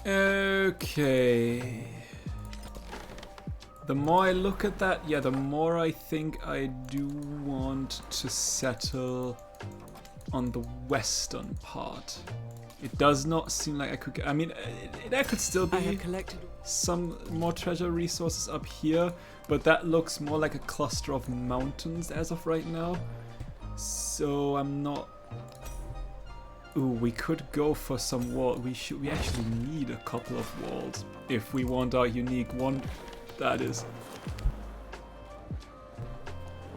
Okay. The more I look at that, yeah, the more I think I do want to settle on the western part. It does not seem like I could get, I mean, that could still I be have collected. some more treasure resources up here, but that looks more like a cluster of mountains as of right now. So I'm not. Ooh, we could go for some wall. We actually need a couple of walls if we want our unique one. That is.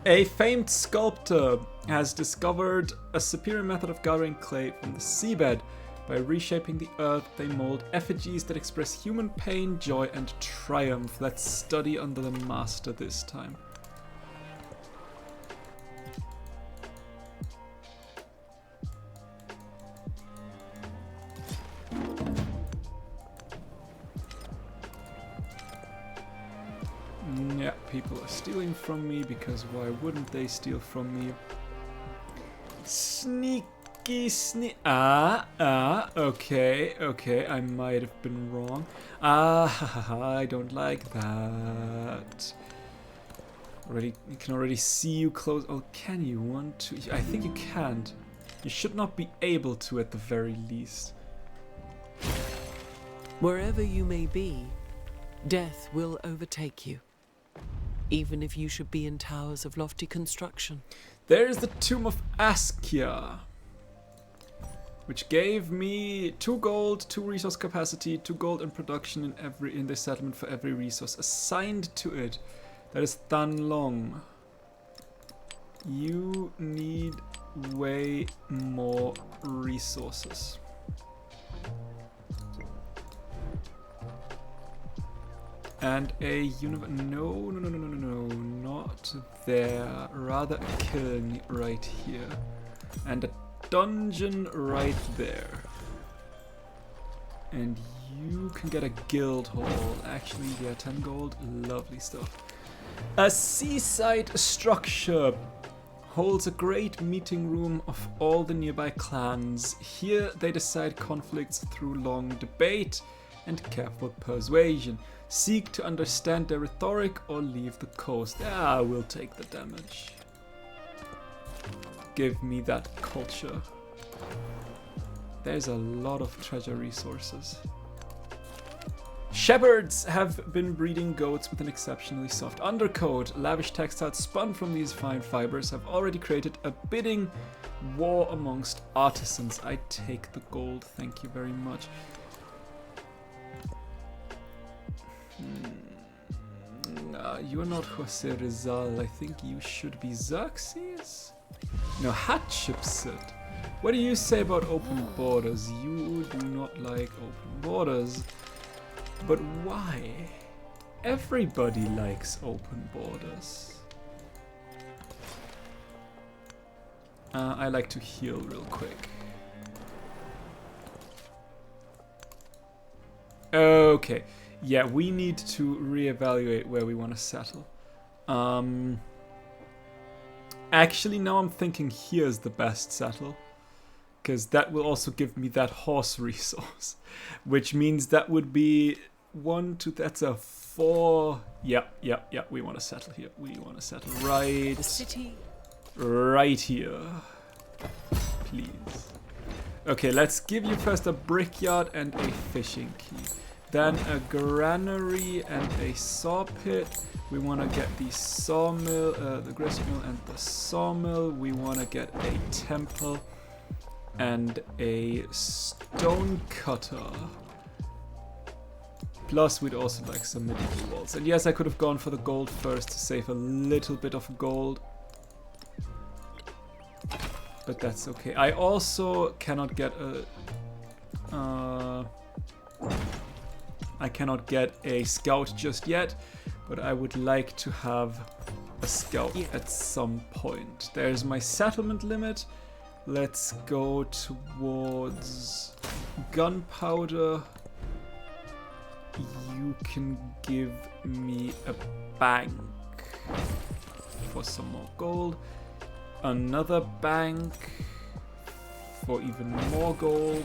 A famed sculptor has discovered a superior method of gathering clay from the seabed. By reshaping the earth, they mold effigies that express human pain, joy, and triumph. Let's study under the master this time. Yeah, people are stealing from me because why wouldn't they steal from me? Sneaky okay, I might have been wrong. I don't like that. You can already see you close. Oh, can you want to? I think you can't. You should not be able to at the very least. Wherever you may be, death will overtake you. Even if you should be in towers of lofty construction. There's the Tomb of Askia, which gave me 2 gold, 2 resource capacity, 2 gold in production in the settlement for every resource assigned to it. That is Tan Long. You need way more resources. And a no, not there. Rather a kiln right here. And a dungeon right there. And you can get a guild hall. Actually, yeah, 10 gold. Lovely stuff. A seaside structure holds a great meeting room of all the nearby clans. Here they decide conflicts through long debate and careful persuasion. Seek to understand their rhetoric or leave the coast. We'll take the damage. Give me that culture. There's a lot of treasure resources. Shepherds have been breeding goats with an exceptionally soft undercoat. Lavish textiles spun from these fine fibers have already created a bidding war amongst artisans. I take the gold, thank you very much. You are not Jose Rizal. I think you should be Xerxes? No, Hatshepsut. What do you say about open borders? You do not like open borders. But why? Everybody likes open borders. I like to heal real quick. Okay. Yeah, we need to reevaluate where we want to settle. Actually, now I'm thinking here's the best settle. Because that will also give me that horse resource. Which means that would be 1, 2, that's a 4. Yeah, we want to settle here. We want to settle right... The city. Right here. Please. Okay, let's give you first a brickyard and a fishing key. Then a granary and a saw pit. We want to get the sawmill, the grist mill and the sawmill. We want to get a temple and a stone cutter. Plus, we'd also like some medieval walls. And yes, I could have gone for the gold first to save a little bit of gold. But that's okay. I also cannot get a... I cannot get a scout just yet, but I would like to have a scout at some point. There's my settlement limit. Let's go towards gunpowder. You can give me a bank for some more gold. Another bank for even more gold.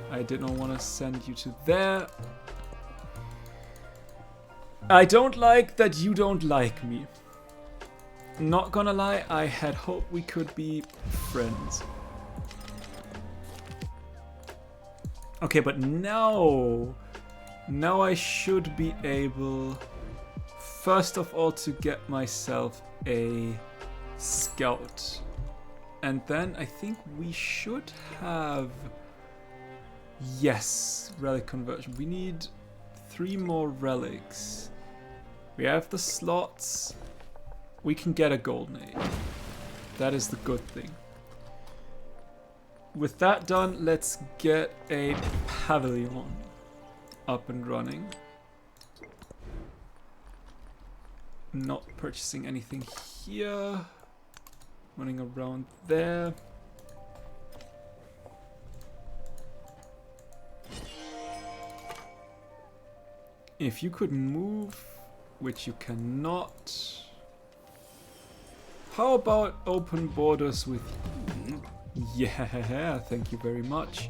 I did not want to send you to there. I don't like that you don't like me. Not gonna lie, I had hoped we could be friends. Okay, but now I should be able, first of all, to get myself a scout. And then I think we should have, yes, relic conversion. We need 3 more relics. We have the slots. We can get a golden age. That is the good thing. With that done, let's get a pavilion up and running. Not purchasing anything here. Running around there. If you could move, which you cannot. How about open borders with you? Yeah, thank you very much.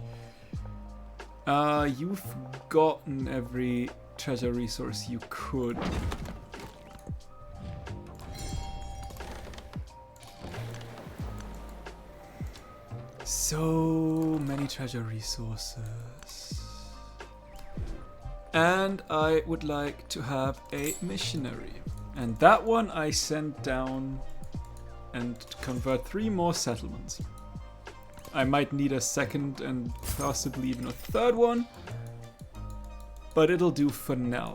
You've gotten every treasure resource you could. So many treasure resources. And I would like to have a missionary. And that one I sent down and convert 3 more settlements. I might need a second and possibly even a third one, but it'll do for now.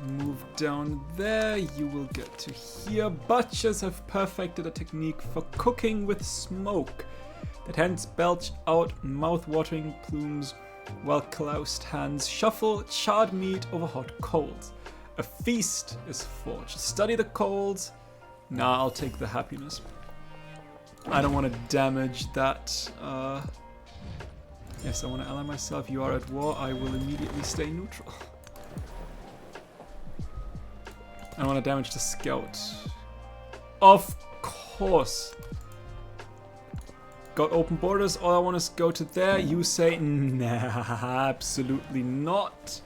Move down there, you will get to here. Butchers have perfected a technique for cooking with smoke that hence belch out mouth-watering plumes while cloused hands shuffle charred meat over hot coals. A feast is forged. Study the coals. Nah, I'll take the happiness. I don't want to damage that. Yes, I want to ally myself. You are at war. I will immediately stay neutral. I don't want to damage the scout. Of course. Got open borders. All I want is go to there. You say, nah, absolutely not.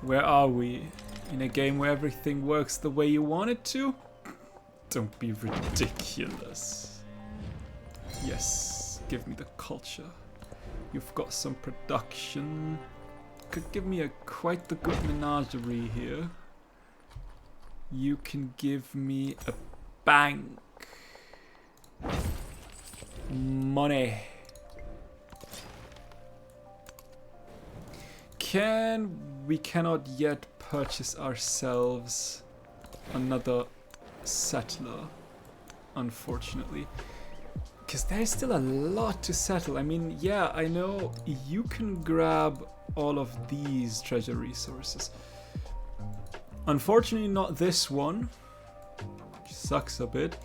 Where are we? In a game where everything works the way you want it to? Don't be ridiculous. Yes, give me the culture. You've got some production. Could give me quite the good menagerie here. You can give me a bank. Money. We cannot yet purchase ourselves another settler, unfortunately. Because there's still a lot to settle. I mean, yeah, I know you can grab all of these treasure resources. Unfortunately, not this one. Which sucks a bit.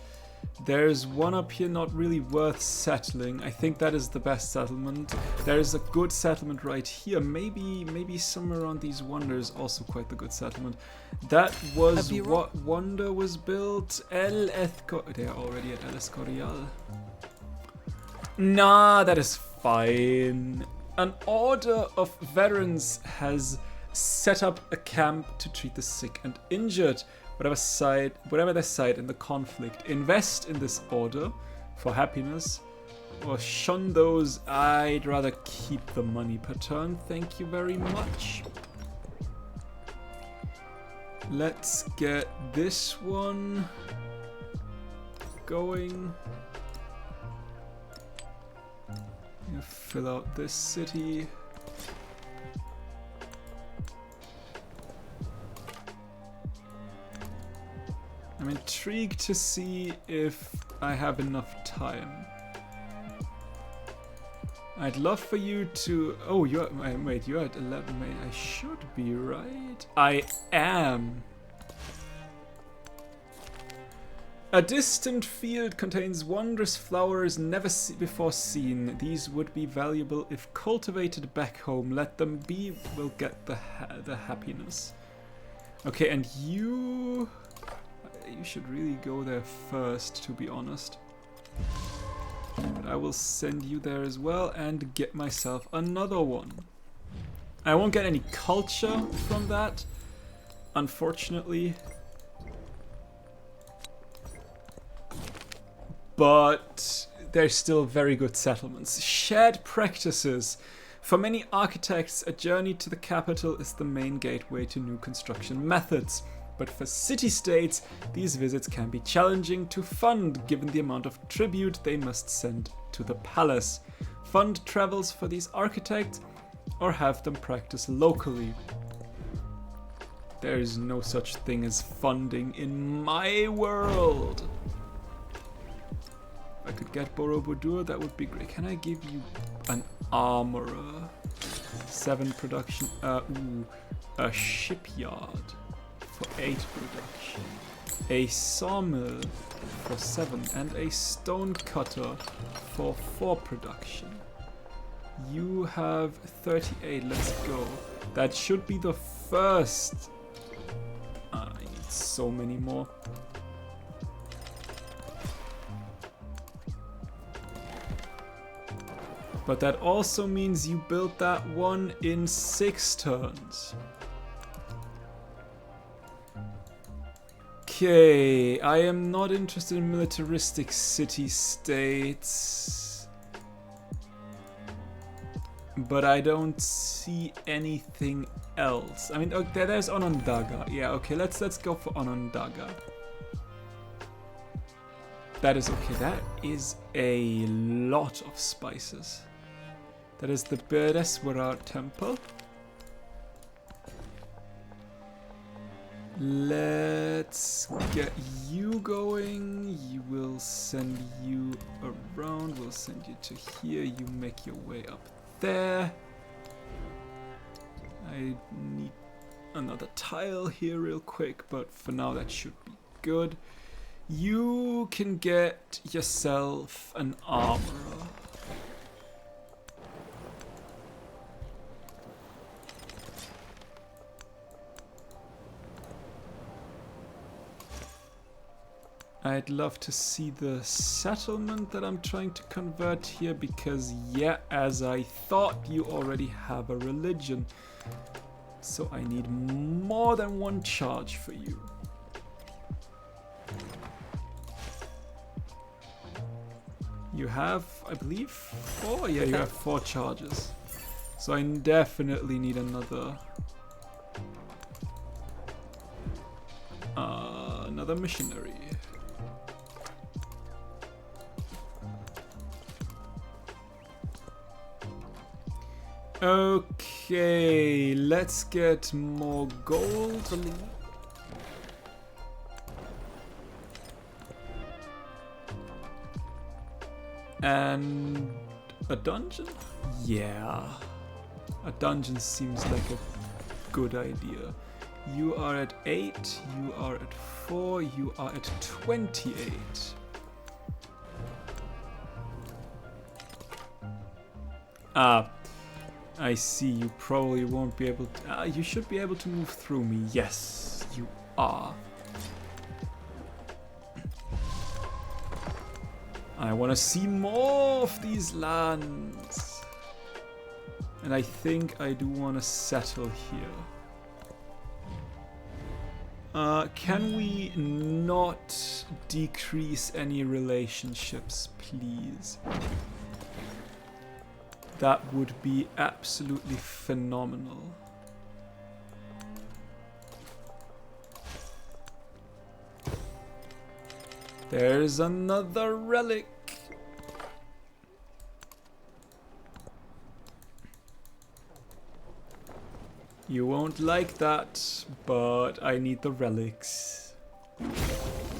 There's one up here not really worth settling. I think that is the best settlement. There's a good settlement right here. Maybe somewhere around these wonders also quite the good settlement. That was what wonder was built. They are already at El Escorial. Nah, that is fine. An order of veterans has set up a camp to treat the sick and injured. Whatever their side in the conflict, invest in this order for happiness, or shun those. I'd rather keep the money per turn. Thank you very much. Let's get this one going. You fill out this city. I'm intrigued to see if I have enough time. I'd love for you to... Oh, you're... Wait, you're at 11. Wait, I should be right. I am. A distant field contains wondrous flowers never before seen. These would be valuable if cultivated back home. Let them be. We'll get the happiness. Okay, and you... You should really go there first, to be honest. But I will send you there as well and get myself another one. I won't get any culture from that, unfortunately. But they're still very good settlements. Shared practices. For many architects, a journey to the capital is the main gateway to new construction methods. But for city-states, these visits can be challenging to fund given the amount of tribute they must send to the palace. Fund travels for these architects or have them practice locally. There is no such thing as funding in my world. If I could get Borobudur, that would be great. Can I give you an armorer? 7 production. A shipyard. For 8 production, a sawmill for 7, and a stone cutter for 4 production. You have 38, let's go. That should be the first. I need so many more. But that also means you built that one in 6 turns. Okay, I am not interested in militaristic city-states. But I don't see anything else. I mean, okay, there's Onondaga. Yeah, okay, let's go for Onondaga. That is okay. That is a lot of spices. That is the Bereswara temple. Let's get you going. You will send you around. We'll send you to here. You make your way up there. I need another tile here real quick, but for now that should be good. You can get yourself an armorer. I'd love to see the settlement that I'm trying to convert here because, yeah, as I thought, you already have a religion. So I need more than 1 charge for you. You have, I believe, 4? Yeah, you have 4 charges. So I definitely need another missionary. Okay. Okay, let's get more gold. From the And a dungeon? Yeah. A dungeon seems like a good idea. You are at 8, you are at 4, you are at 28. Ah, I see. You probably won't be able to... you should be able to move through me. Yes, you are. I want to see more of these lands. And I think I do want to settle here. Can we not decrease any relationships, please? That would be absolutely phenomenal. There's another relic. You won't like that, but I need the relics.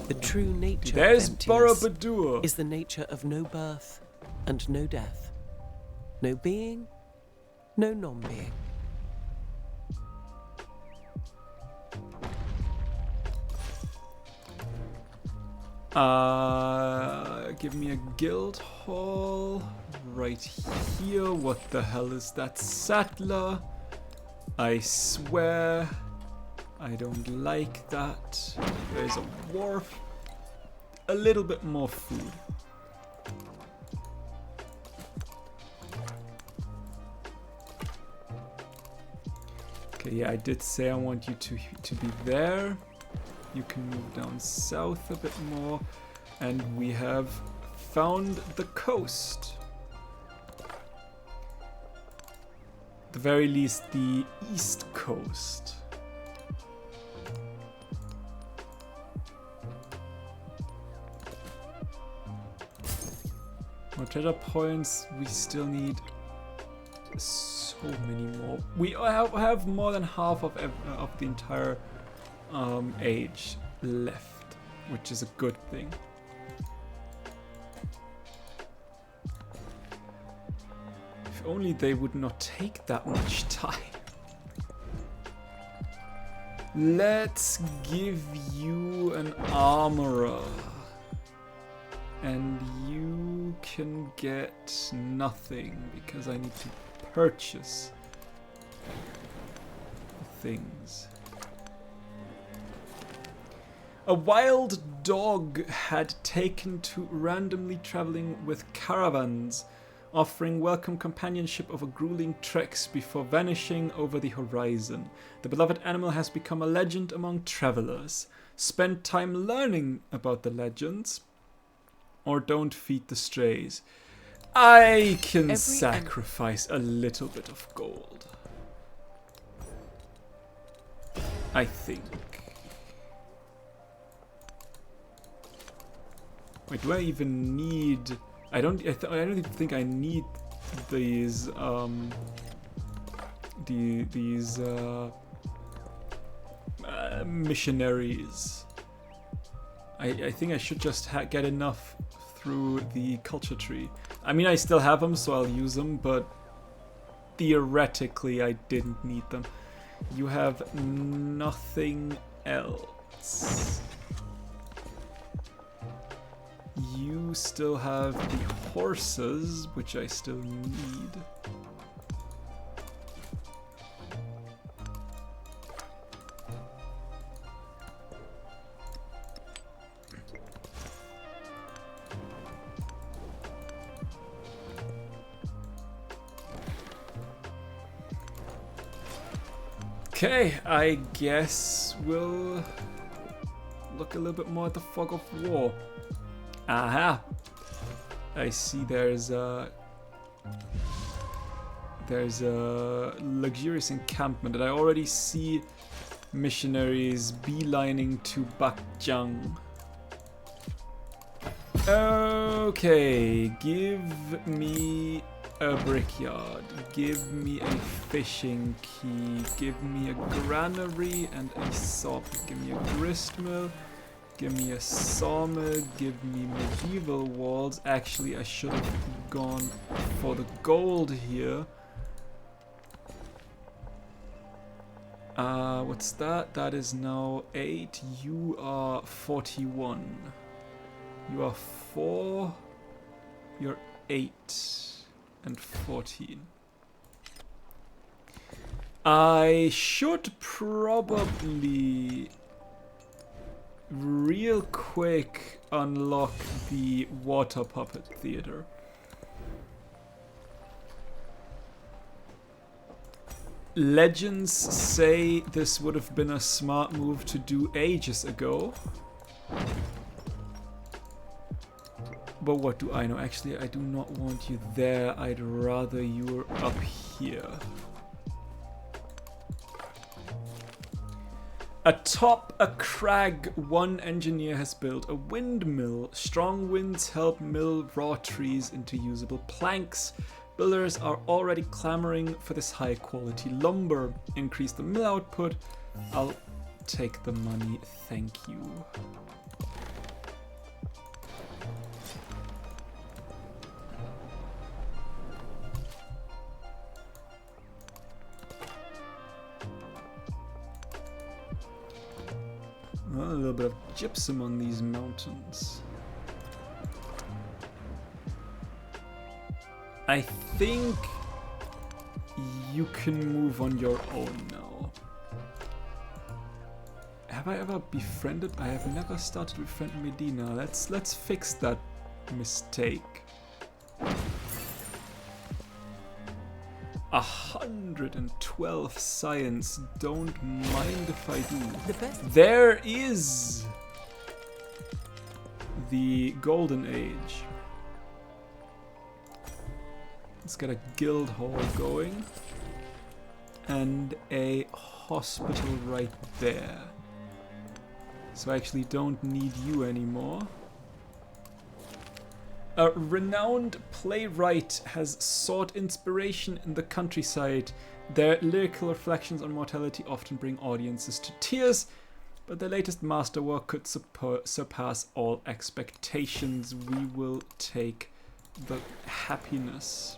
The true nature There's of emptiness Borobudur. is the nature of no birth and no death. No being, no non-being. Give me a guild hall right here. What the hell is that? Sattler. I swear I don't like that. There's a wharf. A little bit more food. Okay, yeah, I did say I want you to be there. You can move down south a bit more. And we have found the coast. At the very least, the east coast. More treasure points. We still need so many more. We have more than half of the entire age left, which is a good thing. If only they would not take that much time. Let's give you an armorer. And you can get nothing because I need to purchase things. A wild dog had taken to randomly traveling with caravans, offering welcome companionship over grueling treks before vanishing over the horizon. The beloved animal has become a legend among travelers. Spend time learning about the legends, or don't feed the strays. I can sacrifice a little bit of gold. I think. Wait, do I even need... I don't even think I need these missionaries. I think I should just get enough through the culture tree. I mean, I still have them, so I'll use them, but theoretically I didn't need them. You have nothing else. You still have the horses, which I still need. Okay, I guess we'll look a little bit more at the fog of war. Aha! I see there's a luxurious encampment, and I already see missionaries beelining to Bakjang. Okay, give me a brickyard. Give me a fishing key. Give me a granary and a saw pit. Give me a grist mill. Give me a sawmill. Give me medieval walls. Actually, I should have gone for the gold here. What's that? That is now 8. You are 41. You are 4. You're 8 and 14. I should probably real quick unlock the water puppet theater. Legends say this would have been a smart move to do ages ago. But what do I know? Actually, I do not want you there. I'd rather you were up here. Atop a crag, one engineer has built a windmill. Strong winds help mill raw trees into usable planks. Builders are already clamoring for this high quality lumber. Increase the mill output. I'll take the money, thank you. Well, a little bit of gypsum on these mountains. I think you can move on your own now. Have I ever befriended? I have never started befriending Medina. Let's fix that mistake. 112 science. Don't mind if I do. There is the golden age. Let's get a guild hall going. And a hospital right there. So I actually don't need you anymore. A renowned playwright has sought inspiration in the countryside. Their lyrical reflections on mortality often bring audiences to tears, but their latest masterwork could surpass all expectations. We will take the happiness.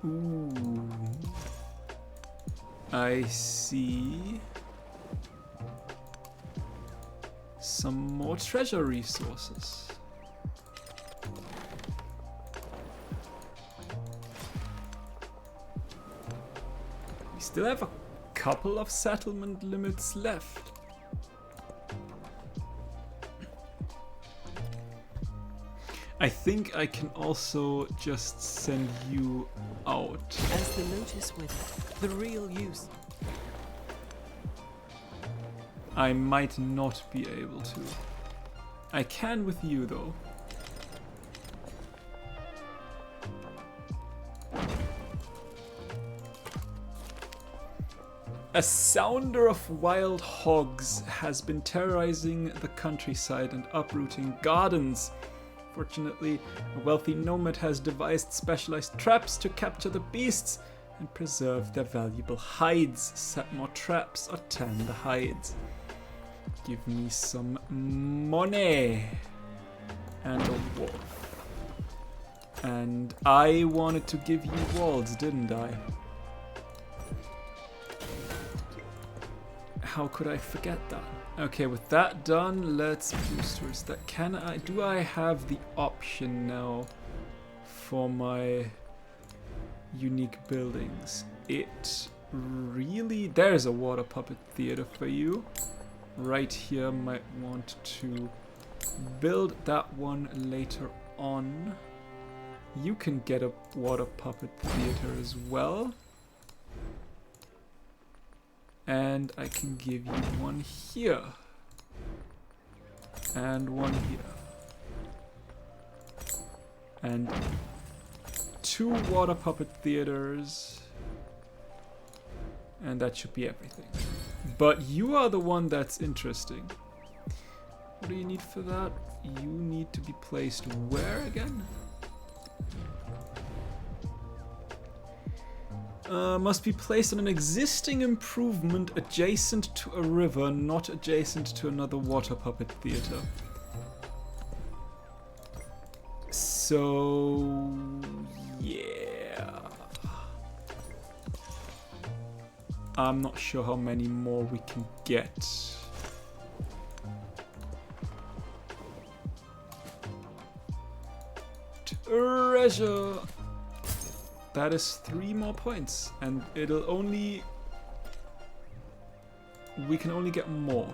Ooh, I see some more treasure resources. We still have a couple of settlement limits left. I think I can also just send you out. As the notice with the real use. I might not be able to. I can with you though. A sounder of wild hogs has been terrorizing the countryside and uprooting gardens. Fortunately, a wealthy nomad has devised specialized traps to capture the beasts and preserve their valuable hides. Set more traps or tan the hides. Give me some money. And a wolf. And I wanted to give you walls, didn't I? How could I forget that? Okay, with that done, let's boost towards that. Do I have the option now for my unique buildings? It really, there's a water puppet theater for you. Right here, might want to build that one later on. You can get a water puppet theater as well. And I can give you one here. And one here. And 2 water puppet theaters And that should be everything. But you are the one that's interesting. What do you need for that? You need to be placed where again? Must be placed on an existing improvement adjacent to a river, not adjacent to another water puppet theater. So, yeah. I'm not sure how many more we can get. Treasure! That is 3 more points, and it'll only... We can only get more.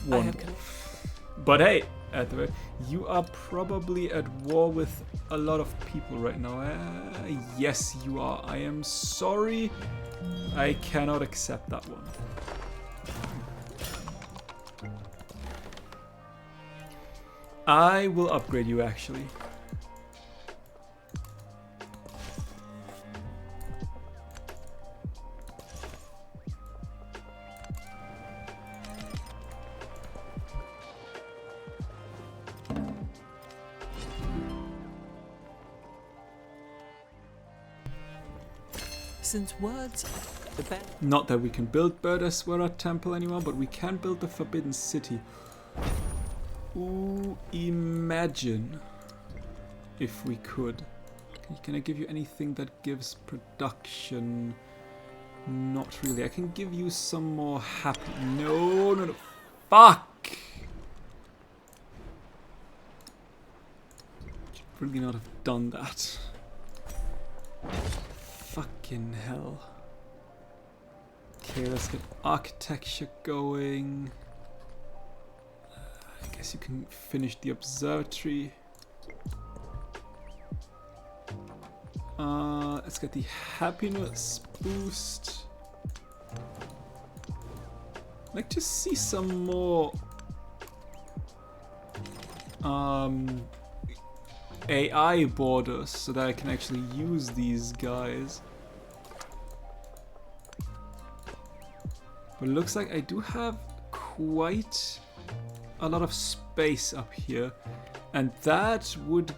One more. But hey, at the way, you are probably at war with a lot of people right now. Yes, you are. I am sorry. I cannot accept that one. I will upgrade you actually. Since words the Not that we can build Birdaswara Temple anymore, but we can build the Forbidden City. Ooh, imagine if we could. Can I give you anything that gives production? Not really. I can give you some more happy. No, no, no. Fuck! Should really not have done that. Fucking hell. Okay, let's get architecture going. I guess you can finish the observatory. Let's get the happiness boost. I'd like to see some more AI borders so that I can actually use these guys. But it looks like I do have quite a lot of space up here, and that would,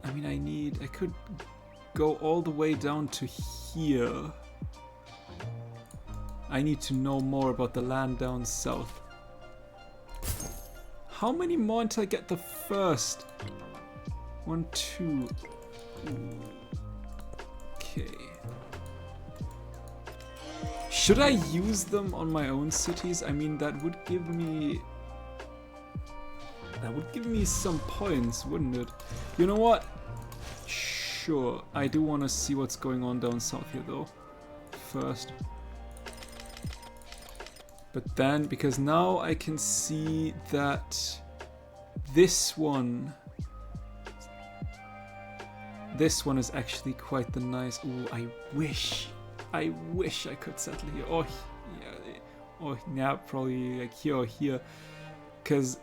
I mean, I could go all the way down to here. I need to know more about the land down south. How many more until I get the first? 1, 2. Okay. Should I use them on my own cities? I mean, that would give me some points, wouldn't it? You know what? Sure. I do want to see what's going on down south here, though. First. But then, because now I can see that this one is actually quite the nice. Ooh, I wish I could settle here. Oh, yeah, or yeah, probably like here or here. Because,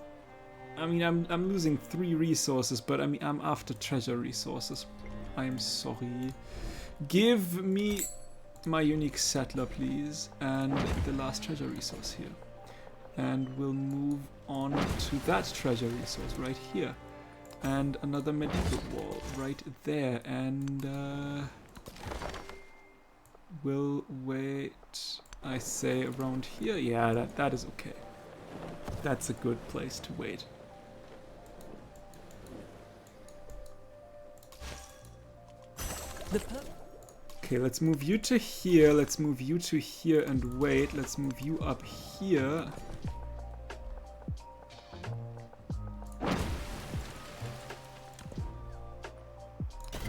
I mean, I'm losing 3 resources, but I mean, I'm after treasure resources. I'm sorry. Give me my unique settler, please, and the last treasure resource here. And we'll move on to that treasure resource right here. And another medieval wall right there. And we'll wait, I say, around here. Yeah, that is okay. That's a good place to wait. Okay, let's move you to here, let's move you to here and wait. Let's move you up here.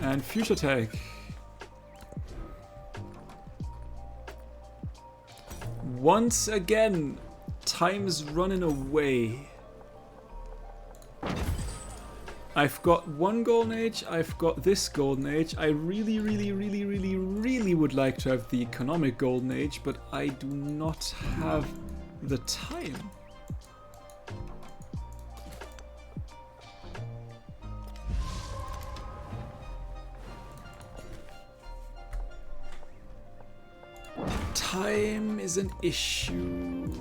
And future tech. Once again, time's running away. I've got 1 golden age, I've got this golden age. I really would like to have the economic golden age, but I do not have the time. time is an issue.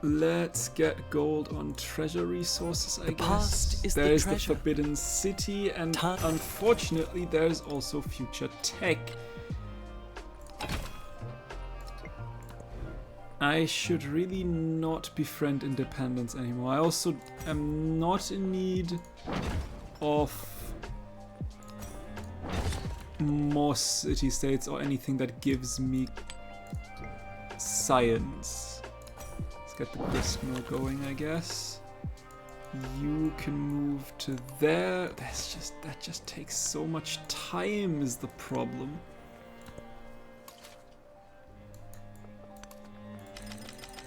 Let's get gold on treasure resources, I guess. past is the There's the treasure. Forbidden City, and Time. unfortunately there's also future tech. I should really not befriend independence anymore. I also am not in need of more city-states or anything that gives me science. Let's get the grist mill going, I guess. You can move to there. That just takes so much time is the problem.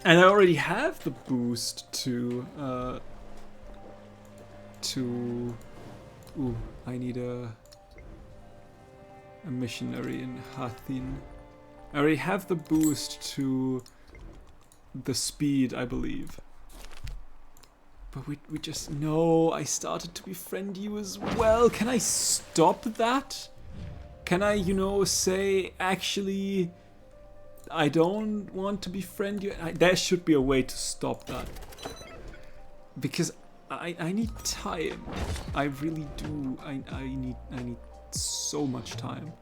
And I already have the boost to ooh, I need a missionary in Hathin. I already have the boost to the speed, I believe. But we just... No, I started to befriend you as well. Can I stop that? Can I, you know, say, actually, I don't want to befriend you? There should be a way to stop that. Because I need time. I really do. I need so much time.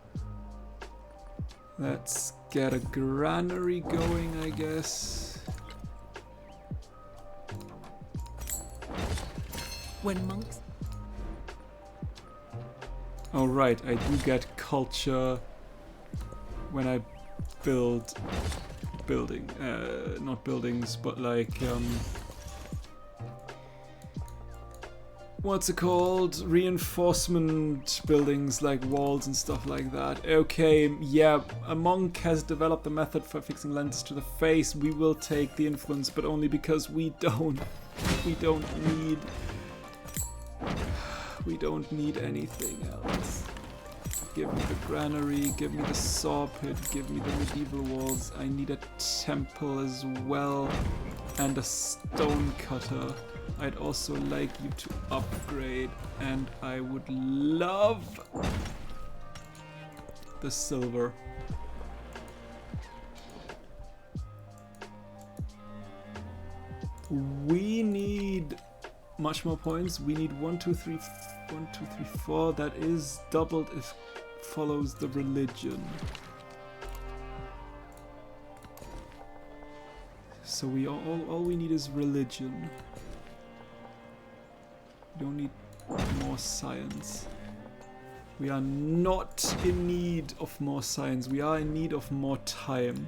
Let's get a granary going, I guess. When monks... Oh right, I do get culture when I build not buildings, but like what's it called? Reinforcement buildings like walls and stuff like that. Okay, yeah, a monk has developed a method for fixing lenses to the face. We will take the influence, but only because we don't need anything else. Give me the granary, give me the saw pit, give me the medieval walls. I need a temple as well, and a stone cutter. I'd also like you to upgrade, and I would love the silver. We need much more points. We need 1, 2, 3, 1, 2, 3, 4. That is doubled if follows the religion. So we all we need is religion. We don't need more science. We are not in need of more science. We are in need of more time.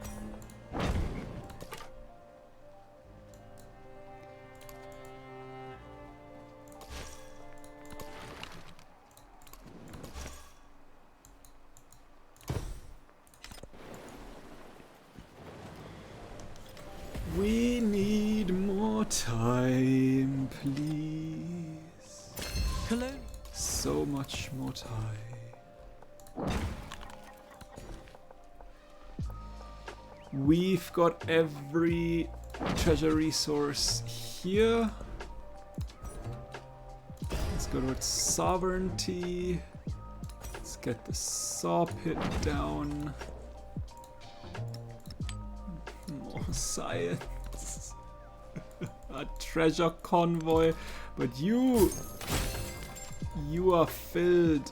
We need more time, please. Cologne? So much more time. We've got every treasure resource here. Let's go towards sovereignty. Let's get the saw pit down. More science. A treasure convoy. But you are filled.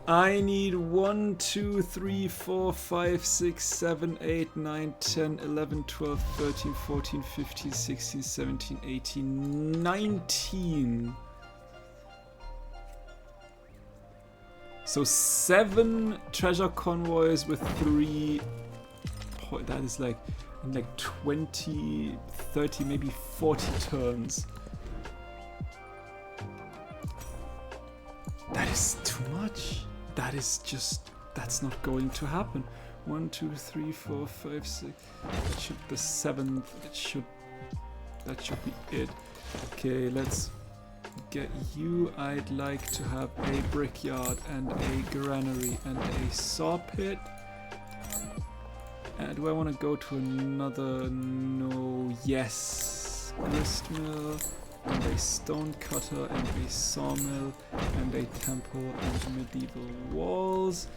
I need 1, 2, 3, 4, 5, 6, 7, 8, 9, 10, 11, 12, 13, 14, 15, 16, 17, 18, 19. So 7 treasure convoys with 3. Oh, that is like 20, 30, maybe 40 turns. That is too much. That is just, that's not going to happen. 1, 2, 3, 4, 5, 6. That should the 7th. That should be it. Okay, let's get you. I'd like to have a brickyard and a granary and a saw pit. Do I want to go to another? No. Yes. Grist mill. and a stone cutter, and a sawmill, and a temple, and medieval walls,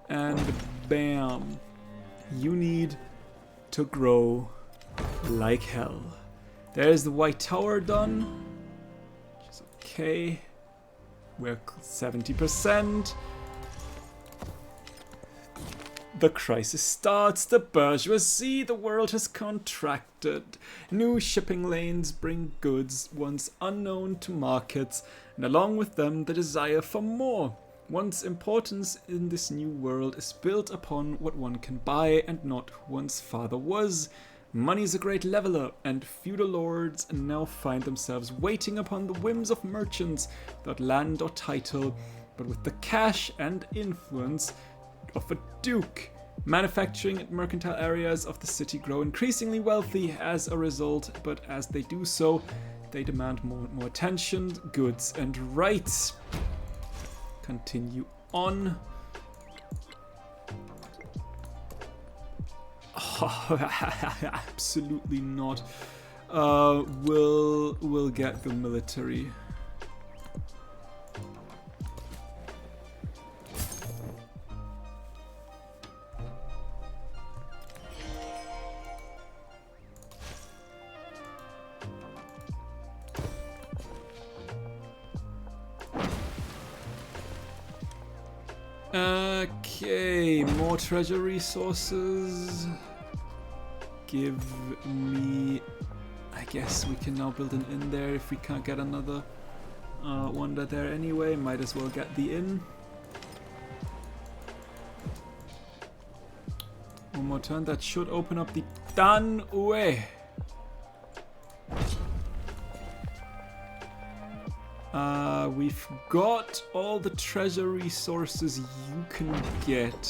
and bam. You need to grow like hell. There's the White Tower done, which is okay. We're 70%. The crisis starts, the bourgeoisie, the world has contracted. New shipping lanes bring goods once unknown to markets, and along with them the desire for more. One's importance in this new world is built upon what one can buy and not who one's father was. Money is a great leveler, and feudal lords now find themselves waiting upon the whims of merchants without land or title, but with the cash and influence of a duke. Manufacturing and mercantile areas of the city grow increasingly wealthy as a result, but as they do so, they demand more and more attention, goods, and rights. Continue on. Oh, absolutely not. We'll get the military. Okay, more treasure resources. Give me... I guess we can now build an inn there if we can't get another wonder there anyway. Might as well get the inn. One more turn, that should open up the Dan Ue. We've got all the treasure resources you can get.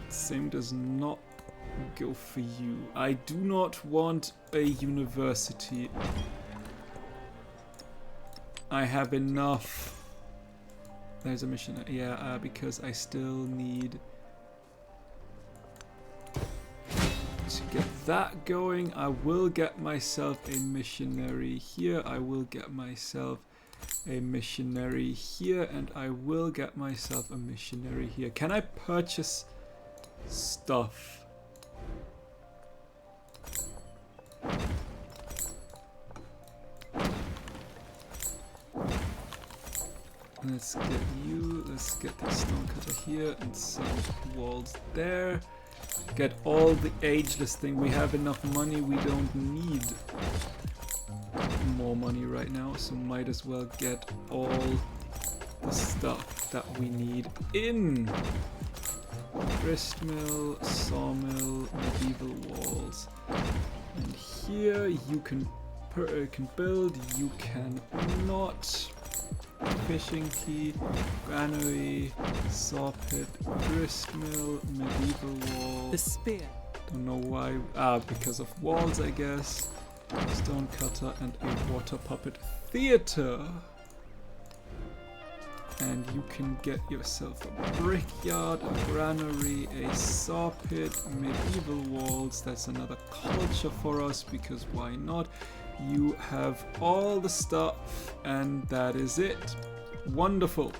Same does not go for you. I do not want a university. I have enough. There's a mission. Yeah, because I still need to get that going. I will get myself a missionary here. I will get myself a missionary here, and I will get myself a missionary here. Can I purchase stuff? Let's get you. Let's get the stone cutter here and some walls there. Get all the ageless thing. We have enough money. We don't need more money right now, so might as well get all the stuff that we need in. Gristmill, sawmill, medieval walls. And here you can build, you can not. Fishing key, granary, saw pit, gristmill, medieval wall. The spear. Don't know why. Because of walls, I guess. Stone cutter and a water puppet theater. And you can get yourself a brickyard, a granary, a saw pit, medieval walls. That's another culture for us, because why not? You have all the stuff, and that is it. Wonderful.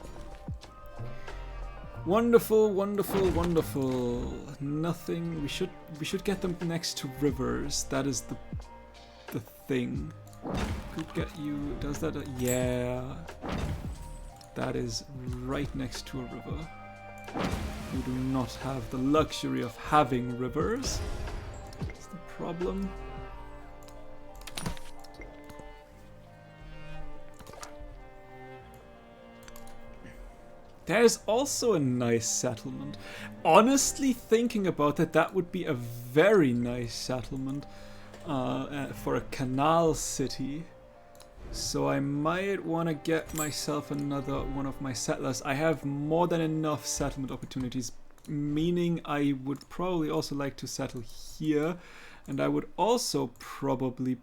Wonderful, wonderful, wonderful. Nothing. We should get them next to rivers. That is the thing. Could get you. Does that? Yeah. That is right next to a river. We do not have the luxury of having rivers. That's the problem. There's also a nice settlement. Honestly, thinking about it, that would be a very nice settlement for a canal city. So I might want to get myself another one of my settlers. I have more than enough settlement opportunities, meaning I would probably also like to settle here. And I would also probably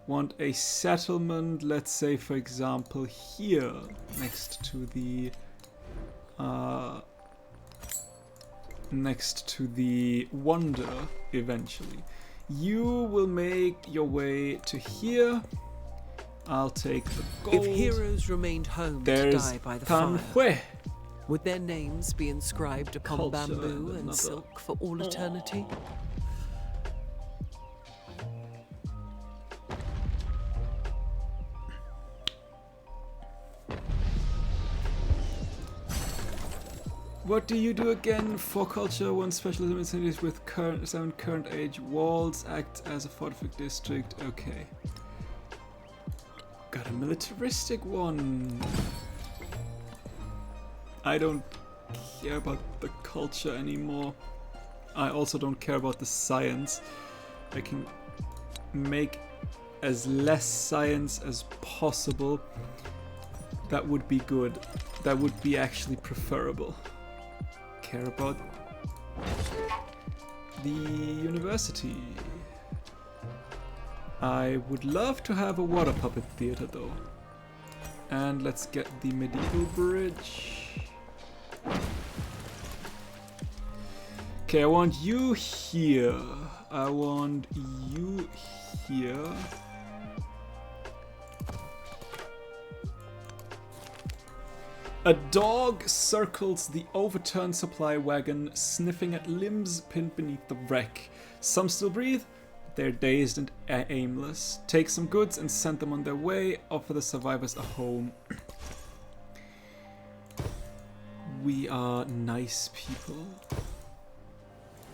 want a settlement, let's say for example here, next to the wonder eventually. You will make your way to here. I'll take the gold. If heroes remained home to There's die by the Tan fire, Hui. would their names be inscribed upon Culture bamboo and and another- silk for all eternity? What do you do again? For culture, one special cities with seven current age walls act as a fortified district. Okay. Got a militaristic one. I don't care about the culture anymore. I also don't care about the science. I can make as less science as possible. That would be good. That would be actually preferable. Care about the university. I would love to have a water puppet theater though. And let's get the medieval bridge. Okay, I want you here. I want you here. A dog circles the overturned supply wagon, sniffing at limbs pinned beneath the wreck. Some still breathe, but they're dazed and aimless. Take some goods and send them on their way. Offer the survivors a home. We are nice people.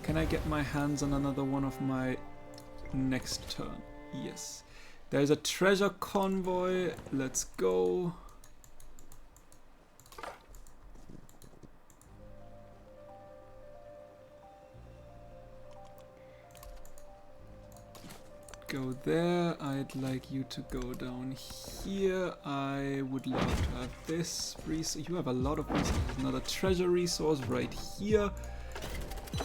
Can I get my hands on another one of my next turn? Yes. There's a treasure convoy. Let's go. Go there. I'd like you to go down here. I would love to have this resource. You have a lot of resources. Another treasure resource right here.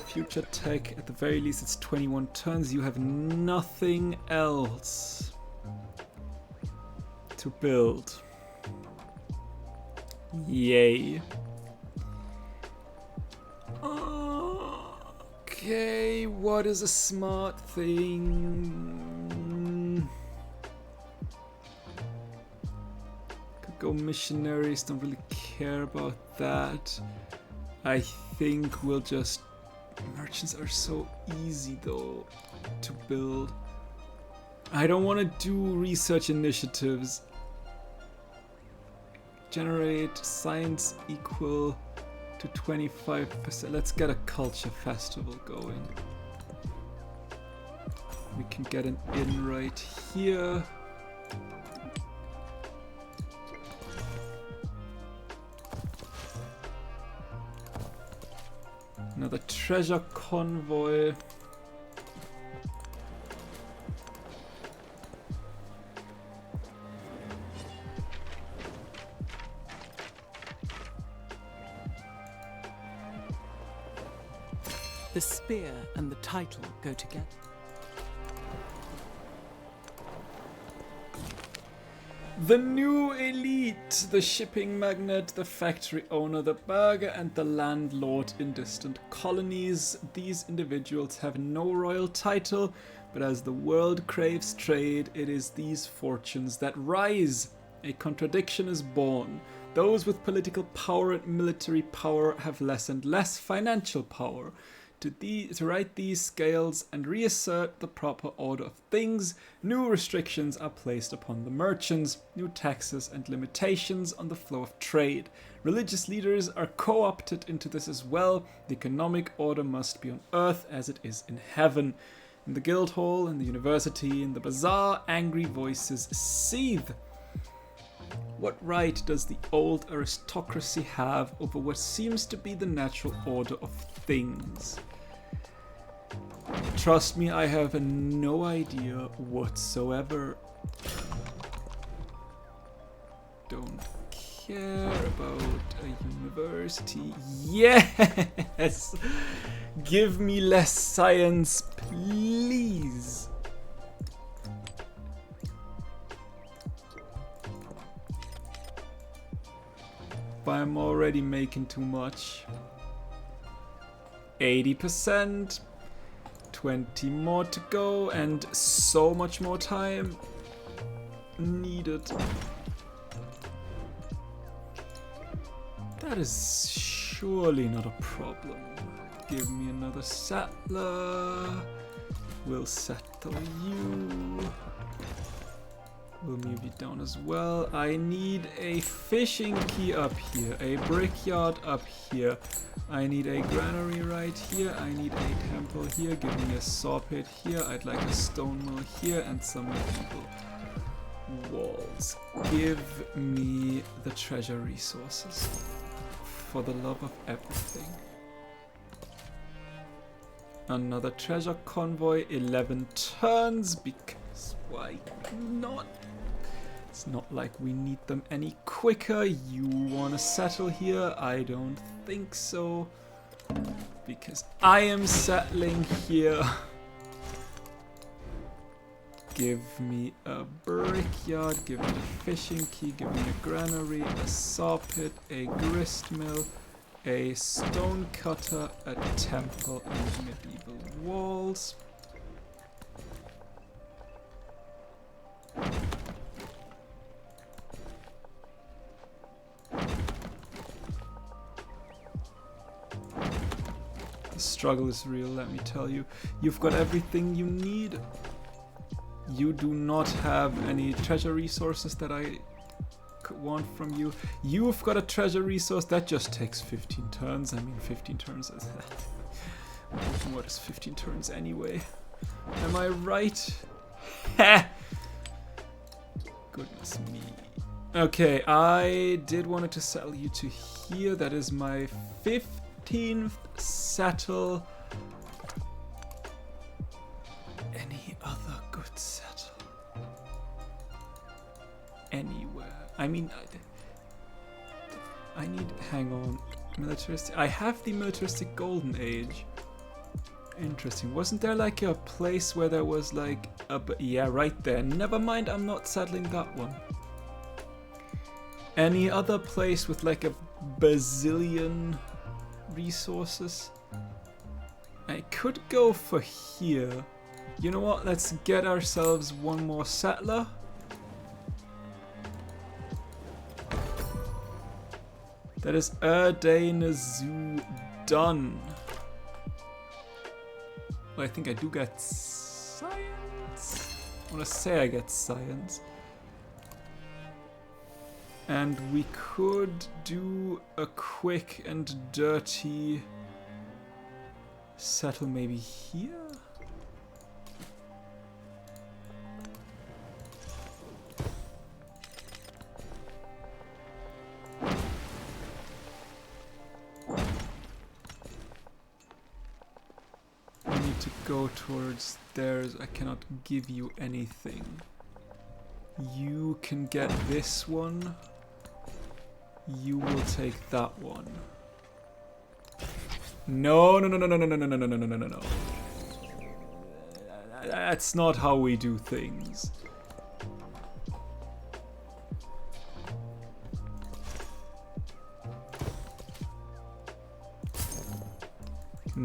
Future tech, at the very least it's 21 turns. You have nothing else to build. Yay. Okay, what is a smart thing? Could go missionaries, don't really care about that. I think we'll just... Merchants are so easy though to build. I don't want to do research initiatives. Generate science equal to 25%. Let's get a culture festival going. We can get an inn right here. Another treasure convoy. The spear and the title go together. The new elite, the shipping magnate, the factory owner, the burger, and the landlord in distant colonies. These individuals have no royal title, but as the world craves trade, it is these fortunes that rise. A contradiction is born. Those with political power and military power have less and less financial power. To right these scales and reassert the proper order of things, new restrictions are placed upon the merchants, new taxes and limitations on the flow of trade. Religious leaders are co-opted into this as well. The economic order must be on earth as it is in heaven. In the guild hall, in the university, in the bazaar, angry voices seethe. What right does the old aristocracy have over what seems to be the natural order of things? Trust me, I have no idea whatsoever. Don't care about a university. Yes! Give me less science, please. But I'm already making too much. 80%, 20 more to go and so much more time needed. That is surely not a problem. Give me another settler. We'll settle you. We'll move you down as well. I need a fishing quay up here, a brickyard up here. I need a granary right here. I need a temple here. Give me a saw pit here. I'd like a stone mill here and some medieval walls. Give me the treasure resources. For the love of everything. Another treasure convoy, 11 turns, because why not? It's not like we need them any quicker. You want to settle here? I don't think so. Because I am settling here. Give me a brickyard, give me a fishing quay, give me a granary, a saw pit, a grist mill, a stone cutter, a temple, and medieval walls. The struggle is real, let me tell you. You've got everything you need. You do not have any treasure resources that I could want from you. You've got a treasure resource that just takes 15 turns. I mean, 15 turns is... What is 15 turns anyway? Am I right? Heh! Goodness me. Okay, I did want to settle you to here. That is my 15th settle. Any other good settle? Anywhere. I mean, I need, hang on, militaristic. I have the militaristic golden age. Interesting. Wasn't there like a place where there was like a, yeah, right there. Never mind, I'm not settling that one. Any other place with like a bazillion resources? I could go for here. You know what? Let's get ourselves one more settler. That is Erdanezu done. Well, I think I do get science. I want to say I get science. And we could do a quick and dirty settle maybe here? I need to go towards theirs. I cannot give you anything. You can get this one. You will take that one. No, no, no, no, no, no, no, no, no, no, no, no, no, no. That's not how we do things.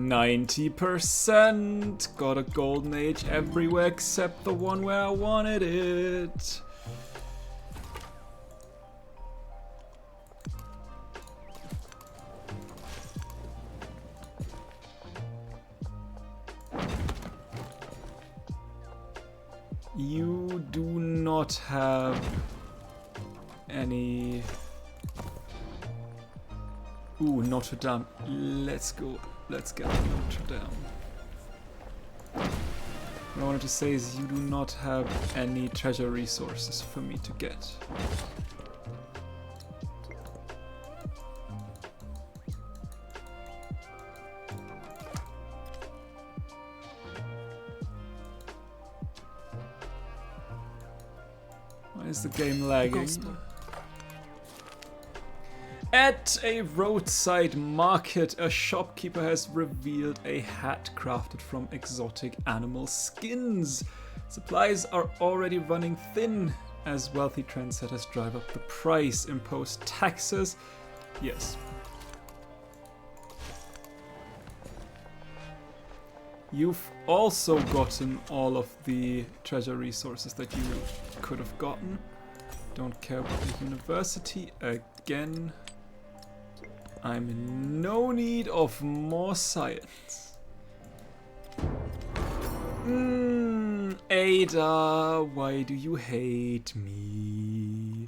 %. Got a golden age everywhere except the one where I wanted it. You do not have any... Ooh, Notre Dame. Let's go. Let's get Notre Dame. What I wanted to say is you do not have any treasure resources for me to get. Why is the game lagging? At a roadside market, a shopkeeper has revealed a hat crafted from exotic animal skins. Supplies are already running thin as wealthy trendsetters drive up the price. Impose taxes? Yes. You've also gotten all of the treasure resources that you could have gotten. Don't care about the university again. I'm in no need of more science. Ada, why do you hate me?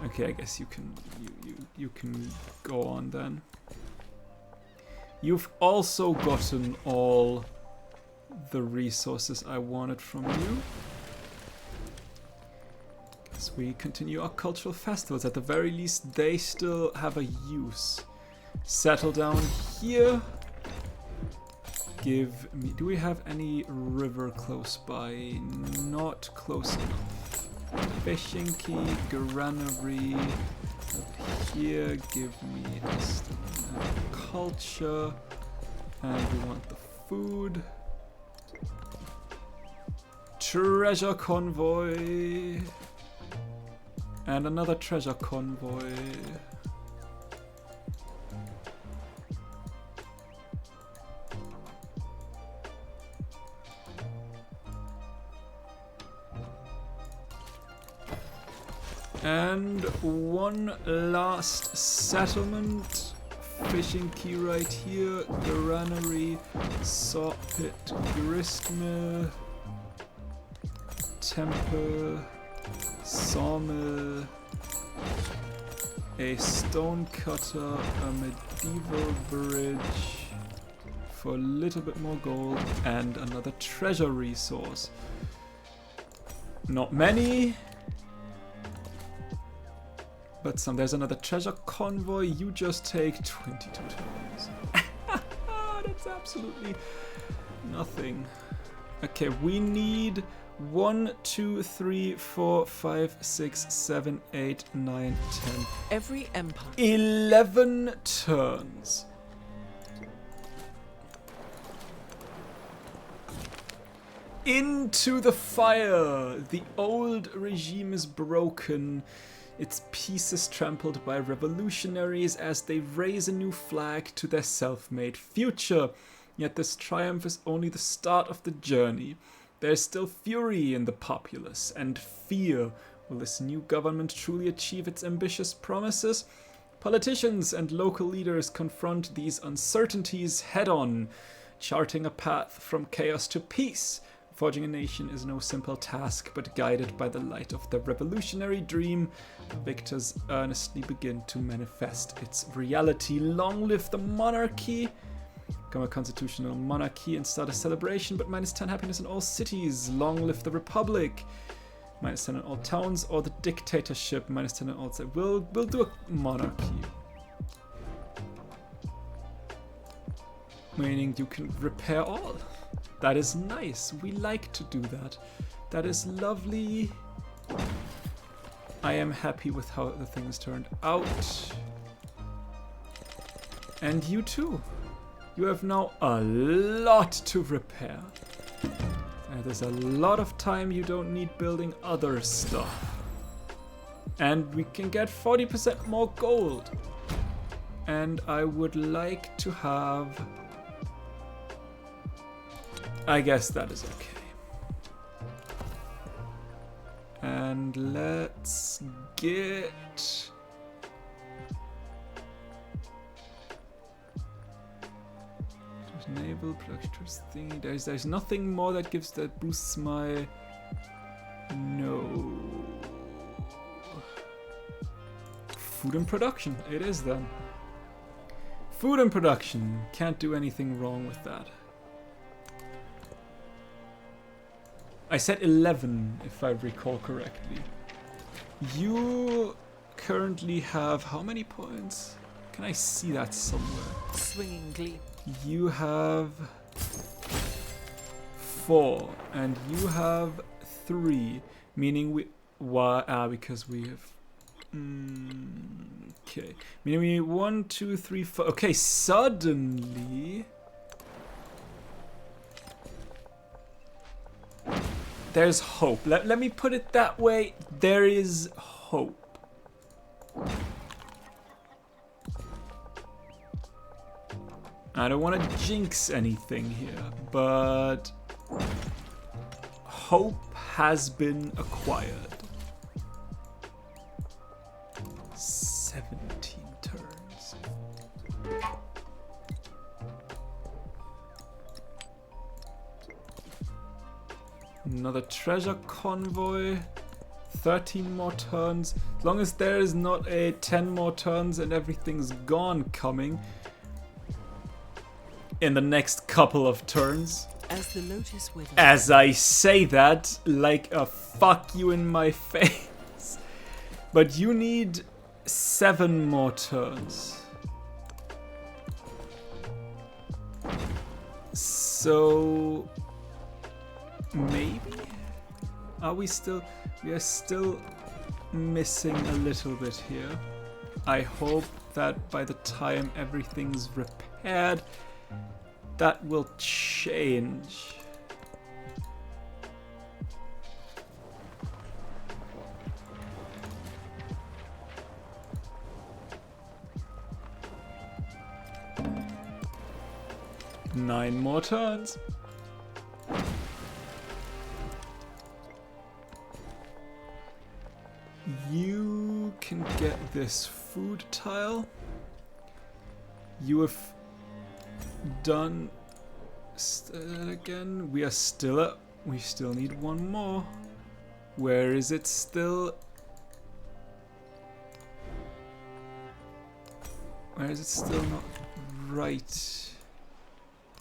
Okay, I guess you can go on then. You've also gotten all the resources I wanted from you. Guess we continue our cultural festivals. At the very least, they still have a use. Settle down here. Give me... Do we have any river close by? Not close enough. Fishing key, granary. Up here, give me culture. And we want the food. Treasure convoy. And another treasure convoy. And one last settlement. Fishing key right here. Granary, saw pit, grist mill, temple, sawmill, a stone cutter, a medieval bridge for a little bit more gold, and another treasure resource. Not many, but some. There's another treasure convoy. You just take 22 turns. That's absolutely nothing. Okay, we need 1, 2, 3, 4, 5, 6, 7, 8, 9, 10. Every empire. 11 turns. Into the fire! The old regime is broken. Its pieces trampled by revolutionaries as they raise a new flag to their self-made future. Yet this triumph is only the start of the journey. There is still fury in the populace and fear. Will this new government truly achieve its ambitious promises? Politicians and local leaders confront these uncertainties head-on, charting a path from chaos to peace. Forging a nation is no simple task, but guided by the light of the revolutionary dream, the victors earnestly begin to manifest its reality. Long live the monarchy! Become a constitutional monarchy and start a celebration, but -10 happiness in all cities. Long live the republic! -10 in all towns, or the dictatorship. -10 in all cities. We'll do a monarchy. Meaning you can repair all. That is nice. We like to do that. That is lovely. I am happy with how the things turned out. And you too. You have now a lot to repair. And there's a lot of time you don't need building other stuff. And we can get 40% more gold. And I would like to have... I guess that is okay. And let's get... Naval production thingy. There's nothing more that gives that boosts my... No. Food and production. It is then. Food and production. Can't do anything wrong with that. I said 11, if I recall correctly. You currently have how many points? Can I see that somewhere? Swinging gleam. You have 4, and you have 3, meaning we... Why? Because we have... okay. Meaning we need 1, 2, 3, 4... Okay, suddenly... There's hope. Let me put it that way. There is hope. I don't want to jinx anything here, but hope has been acquired. 17 turns. Another treasure convoy. 13 more turns. As long as there is not a 10 more turns and everything's gone coming in the next couple of turns. As the lotus withers. As I say that, like a fuck you in my face. But you need 7 more turns. So maybe? We are still missing a little bit here. I hope that by the time everything's repaired, that will change. Nine more turns. You can get this food tile. You have done again. We still need one more. Where is it still? Where is it still not right?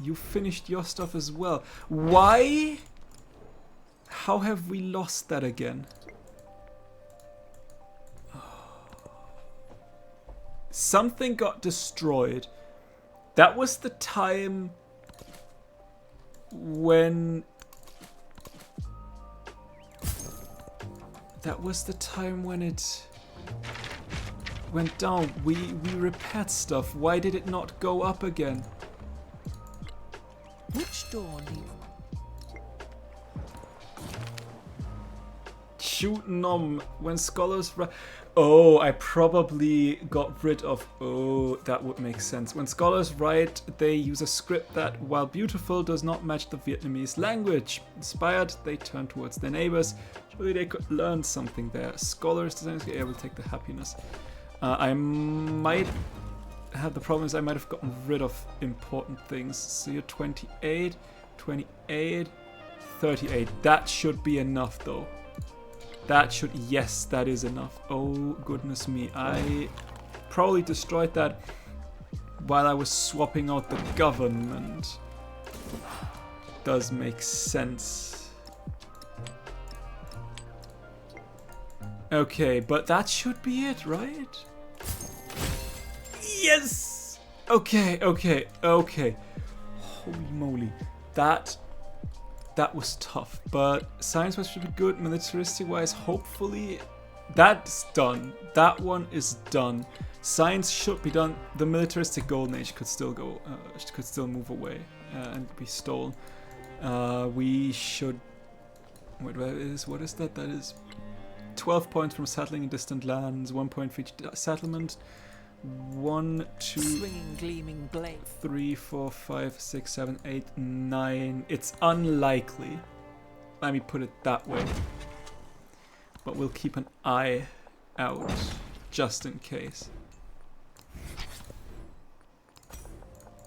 You finished your stuff as well. Why? How have we lost that again? Something got destroyed. That was the time when... That was the time when it went down. We repaired stuff. Why did it not go up again? Which door leads? Shooting when scholars... Oh, I probably got rid of... Oh, that would make sense. When scholars write, they use a script that, while beautiful, does not match the Vietnamese language. Inspired, they turn towards their neighbors. Surely they could learn something there. Scholars, designers, get able to take the happiness. I might have the problem is I might have gotten rid of important things. So you're 28, 28, 38. That should be enough, though. That should... Yes, that is enough. Oh, goodness me. I probably destroyed that while I was swapping out the government. Does make sense. Okay, but that should be it, right? Yes! Okay. Holy moly. That was tough, but science-wise should be good. Militaristic-wise, hopefully, that's done. That one is done. Science should be done. The militaristic golden age could still go, could still move away and be stolen. We should. Wait, what is that? That is 12 points from settling in distant lands. 1 point for each settlement. 1, 2, Swinging, gleaming blade. 3, 4, 5, 6, 7, 8, 9. It's unlikely. Let me put it that way. But we'll keep an eye out just in case.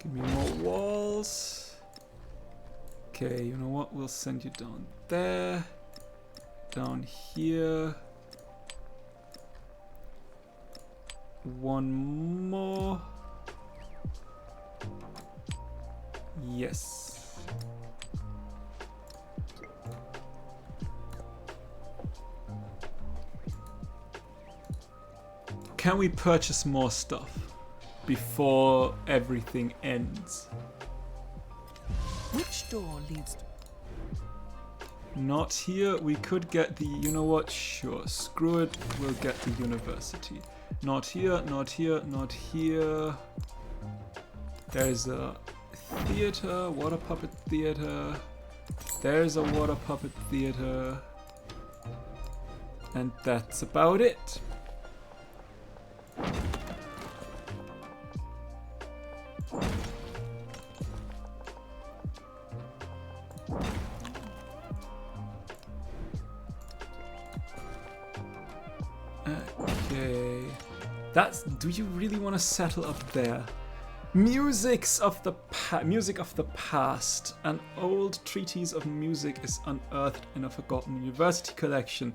Give me more walls. Okay, you know what? We'll send you down there. Down here. One more. Yes. Can we purchase more stuff before everything ends? Which door leads? Not here. We could get the... You know what? Sure. Screw it. We'll get the university. Not here, not here, not here. There's a theater, water puppet theater. There's a water puppet theater. And that's about it. Do you really want to settle up there? Music of the past. An old treatise of music is unearthed in a forgotten university collection.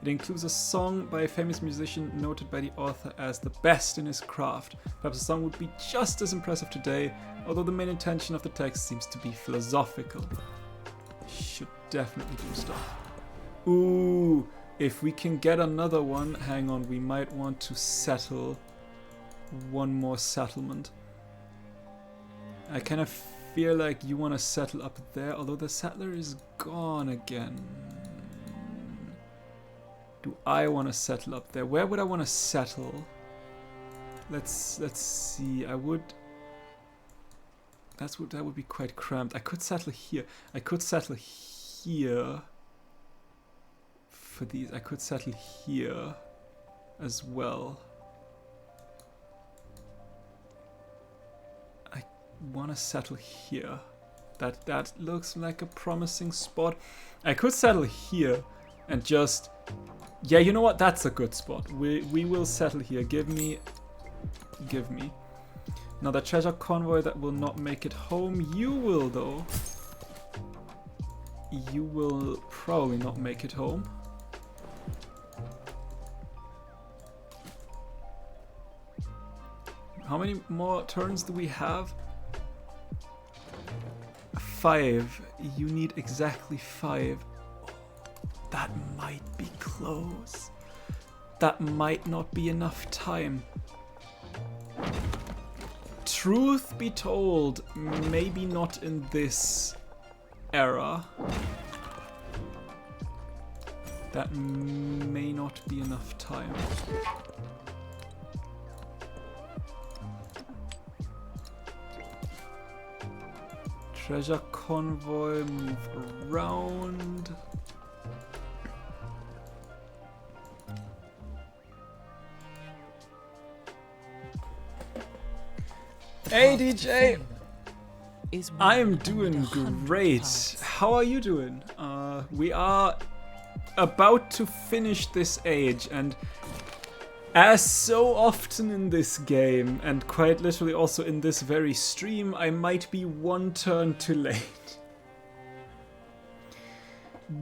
It includes a song by a famous musician noted by the author as the best in his craft. Perhaps the song would be just as impressive today, although the main intention of the text seems to be philosophical. Should definitely do stuff. Ooh, if we can get another one, hang on, we might want to settle one more settlement. I kind of feel like you want to settle up there, although the settler is gone again. Do I want to settle up there? Where would I want to settle? Let's see. I would. That would be quite cramped. I could settle here. I could settle here. For these, I could settle here as well. I want to settle here. That looks like a promising spot. I could settle here and just. Yeah, you know what? That's a good spot. We will settle here. Give me. Now the treasure convoy that will not make it home. You will though. You will probably not make it home. How many more turns do we have? 5. You need exactly 5. That might be close. That might not be enough time. Truth be told, maybe not in this era. That may not be enough time. Treasure convoy, move around. Hey DJ! I am doing great. How are you doing? We are about to finish this age, and as so often in this game, and quite literally also in this very stream, I might be one turn too late.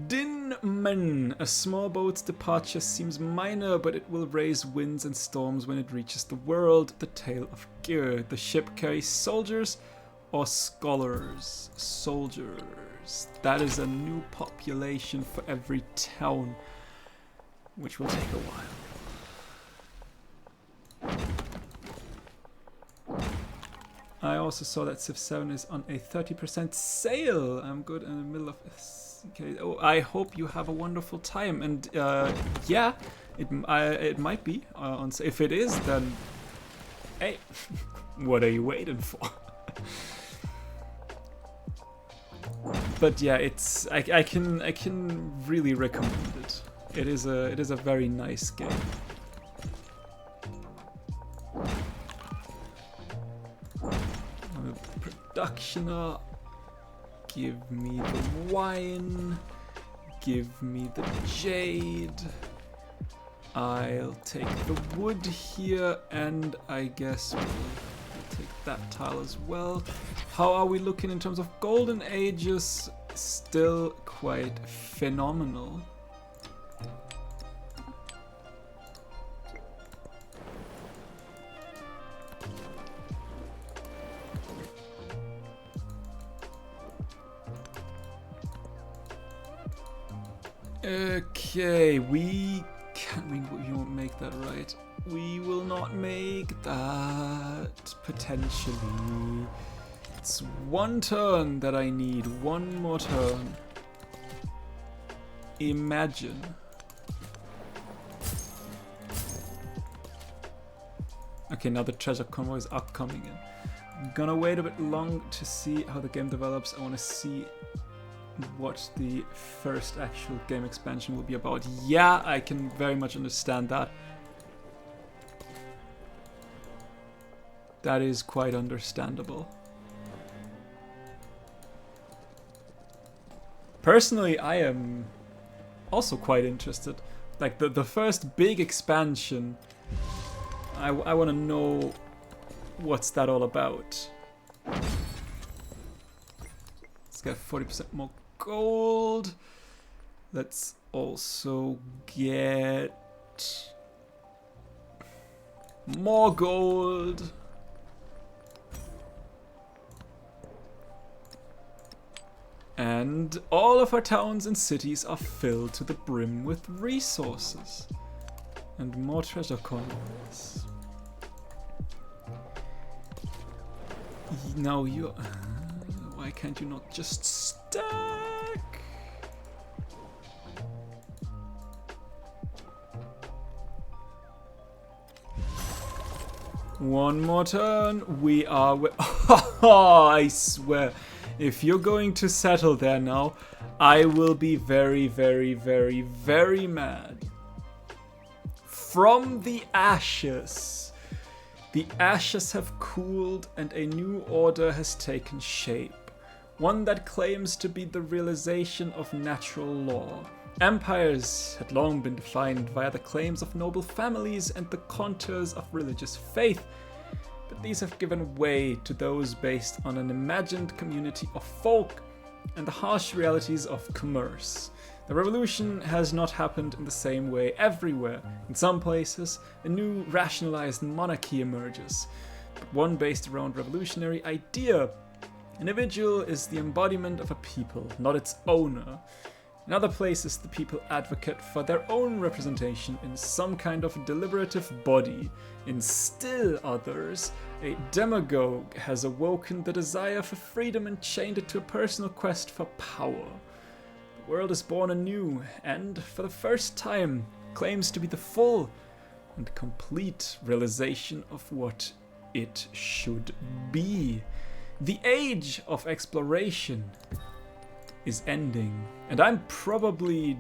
Dinman. A small boat's departure seems minor, but it will raise winds and storms when it reaches the world. The Tale of Gear. The ship carries soldiers or scholars? Soldiers. That is a new population for every town, which will take a while. I also saw that Civ 7 is on a 30% sale. I'm good in the middle of this. Okay. Oh, I hope you have a wonderful time. And yeah, it might be on. If it is, then hey, what are you waiting for? But yeah, it's I can really recommend it. It is a very nice game. Productioner, give me the wine, give me the jade. I'll take the wood here, and I guess we'll take that tile as well. How are we looking in terms of golden ages? Still quite phenomenal. Okay, we won't make that, right? We will not make that, potentially. It's one turn that I need, one more turn. Imagine. Okay, now the treasure convoys are coming in. I'm gonna wait a bit long to see how the game develops. I wanna see what the first actual game expansion will be about. Yeah, I can very much understand that. That is quite understandable. Personally, I am also quite interested. Like the first big expansion I want to know what's that all about. Let's get 40% more gold. Let's also get more gold. And all of our towns and cities are filled to the brim with resources. And more treasure coins. Now you... why can't you not just stack? One more turn. We are... Oh, I swear. If you're going to settle there now, I will be very, very, very, very mad. From the ashes. The ashes have cooled and a new order has taken shape. One that claims to be the realization of natural law. Empires had long been defined via the claims of noble families and the contours of religious faith. But these have given way to those based on an imagined community of folk and the harsh realities of commerce. The revolution has not happened in the same way everywhere. In some places, a new rationalized monarchy emerges, but one based around revolutionary idea. An individual is the embodiment of a people, not its owner. In other places, the people advocate for their own representation in some kind of deliberative body. In still others, a demagogue has awoken the desire for freedom and chained it to a personal quest for power. The world is born anew and, for the first time, claims to be the full and complete realization of what it should be. The age of exploration is ending, and I'm probably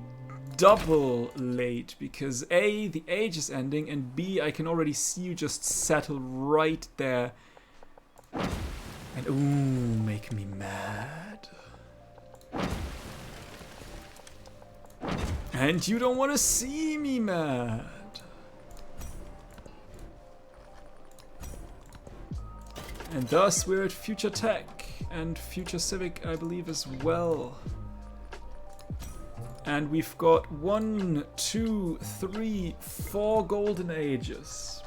double late because A, the age is ending, and B, I can already see you just settle right there. And ooh, make me mad. And you don't want to see me mad. And thus we're at Future Tech and Future Civic, I believe, as well. And we've got 1, 2, 3, 4 golden ages.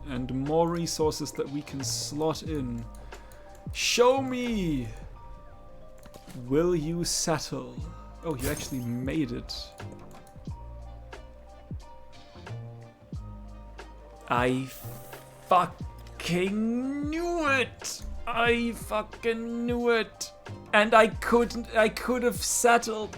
And more resources that we can slot in. Show me! Will you settle? Oh, you actually made it. I fucking knew it! I fucking knew it! And I could have settled.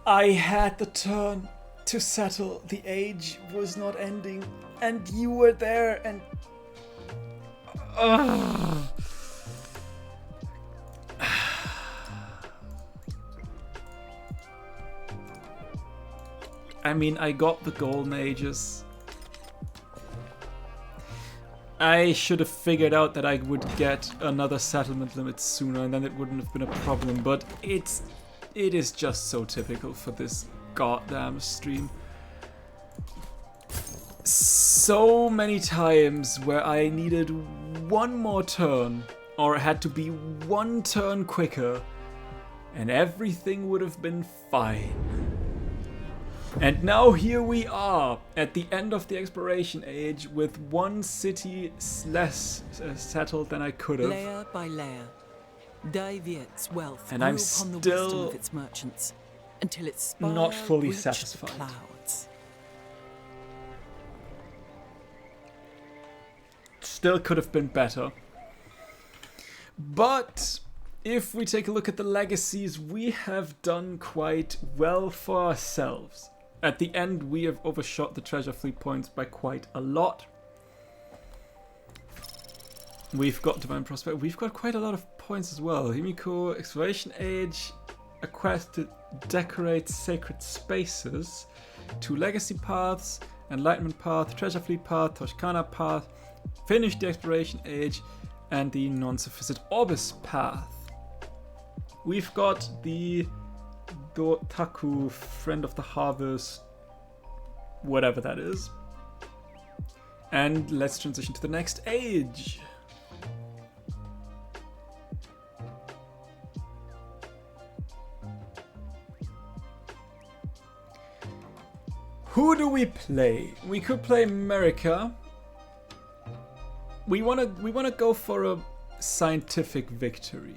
I had the turn to settle. The age was not ending, and you were there, and... I mean, I got the golden ages. I should have figured out that I would get another settlement limit sooner, and then it wouldn't have been a problem, but it is just so typical for this goddamn stream. So many times where I needed one more turn, or had to be one turn quicker, and everything would have been fine. And now here we are, at the end of the exploration age, with one city less settled than I could have. Layer by layer, Dai Viet's wealth And grew I'm upon the still wisdom of its merchants until its spire not fully reached satisfied. the clouds. Still could have been better. But if we take a look at the legacies, we have done quite well for ourselves. At the end, we have overshot the treasure fleet points by quite a lot. We've got Divine Prospect. We've got quite a lot of points as well. Himiko, Exploration Age, a quest to decorate sacred spaces, 2 legacy paths, Enlightenment path, Treasure Fleet path, Toshkana path, finish the Exploration Age, and the non-sufficient Orbis path. We've got the Dotaku, Friend of the Harvest, whatever that is. And let's transition to the next age. Who do we play? We could play America. We wanna go for a scientific victory.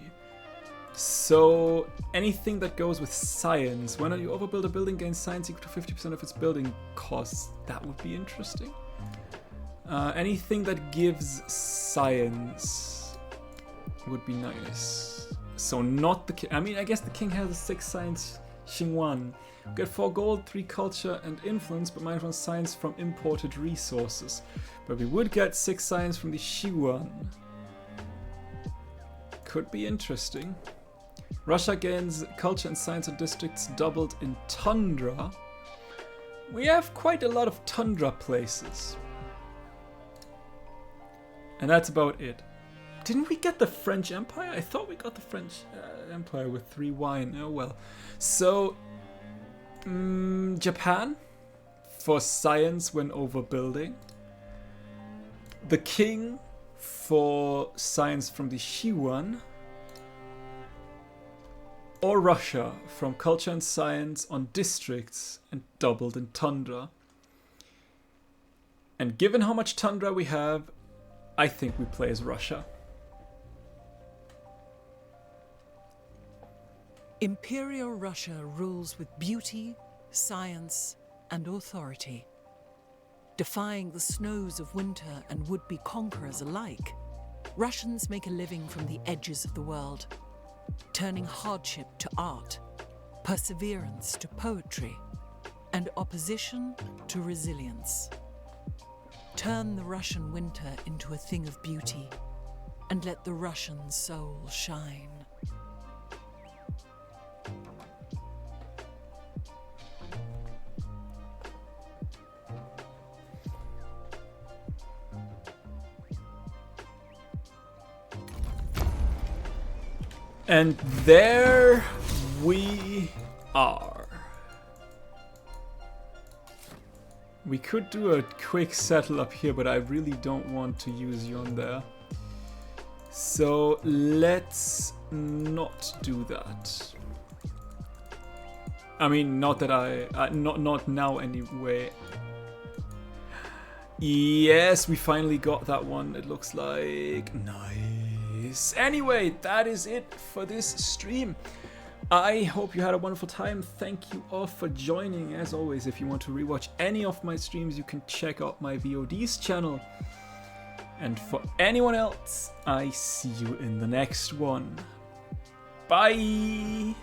So anything that goes with science. When you overbuild a building, gains science equal to 50% of its building costs. That would be interesting. Anything that gives science would be nice. So not the king. I mean, I guess the king has a 6 science. Xinguan. Get 4 gold, 3 culture and influence, but -1 science from imported resources. But we would get 6 science from the Xinguan. Could be interesting. Russia gains culture and science and districts doubled in tundra. We have quite a lot of tundra places. And that's about it. Didn't we get the French Empire? I thought we got the French Empire with 3 wine. Oh well. So, Japan for science when overbuilding. The king for science from the Xinguan. Or Russia from culture and science on districts and doubled in tundra. And given how much tundra we have, I think we play as Russia. Imperial Russia rules with beauty, science, and authority. Defying the snows of winter and would-be conquerors alike, Russians make a living from the edges of the world, turning hardship to art, perseverance to poetry, and opposition to resilience. Turn the Russian winter into a thing of beauty, and let the Russian soul shine. And there we are. We could do a quick settle up here, but I really don't want to use you on there. So let's not do that. I mean, not that not now anyway. Yes, we finally got that one, it looks like. Nice. Anyway, that is it for this stream. I hope you had a wonderful time. Thank you all for joining. As always, if you want to rewatch any of my streams, you can check out my VODs channel. And for anyone else, I see you in the next one. Bye!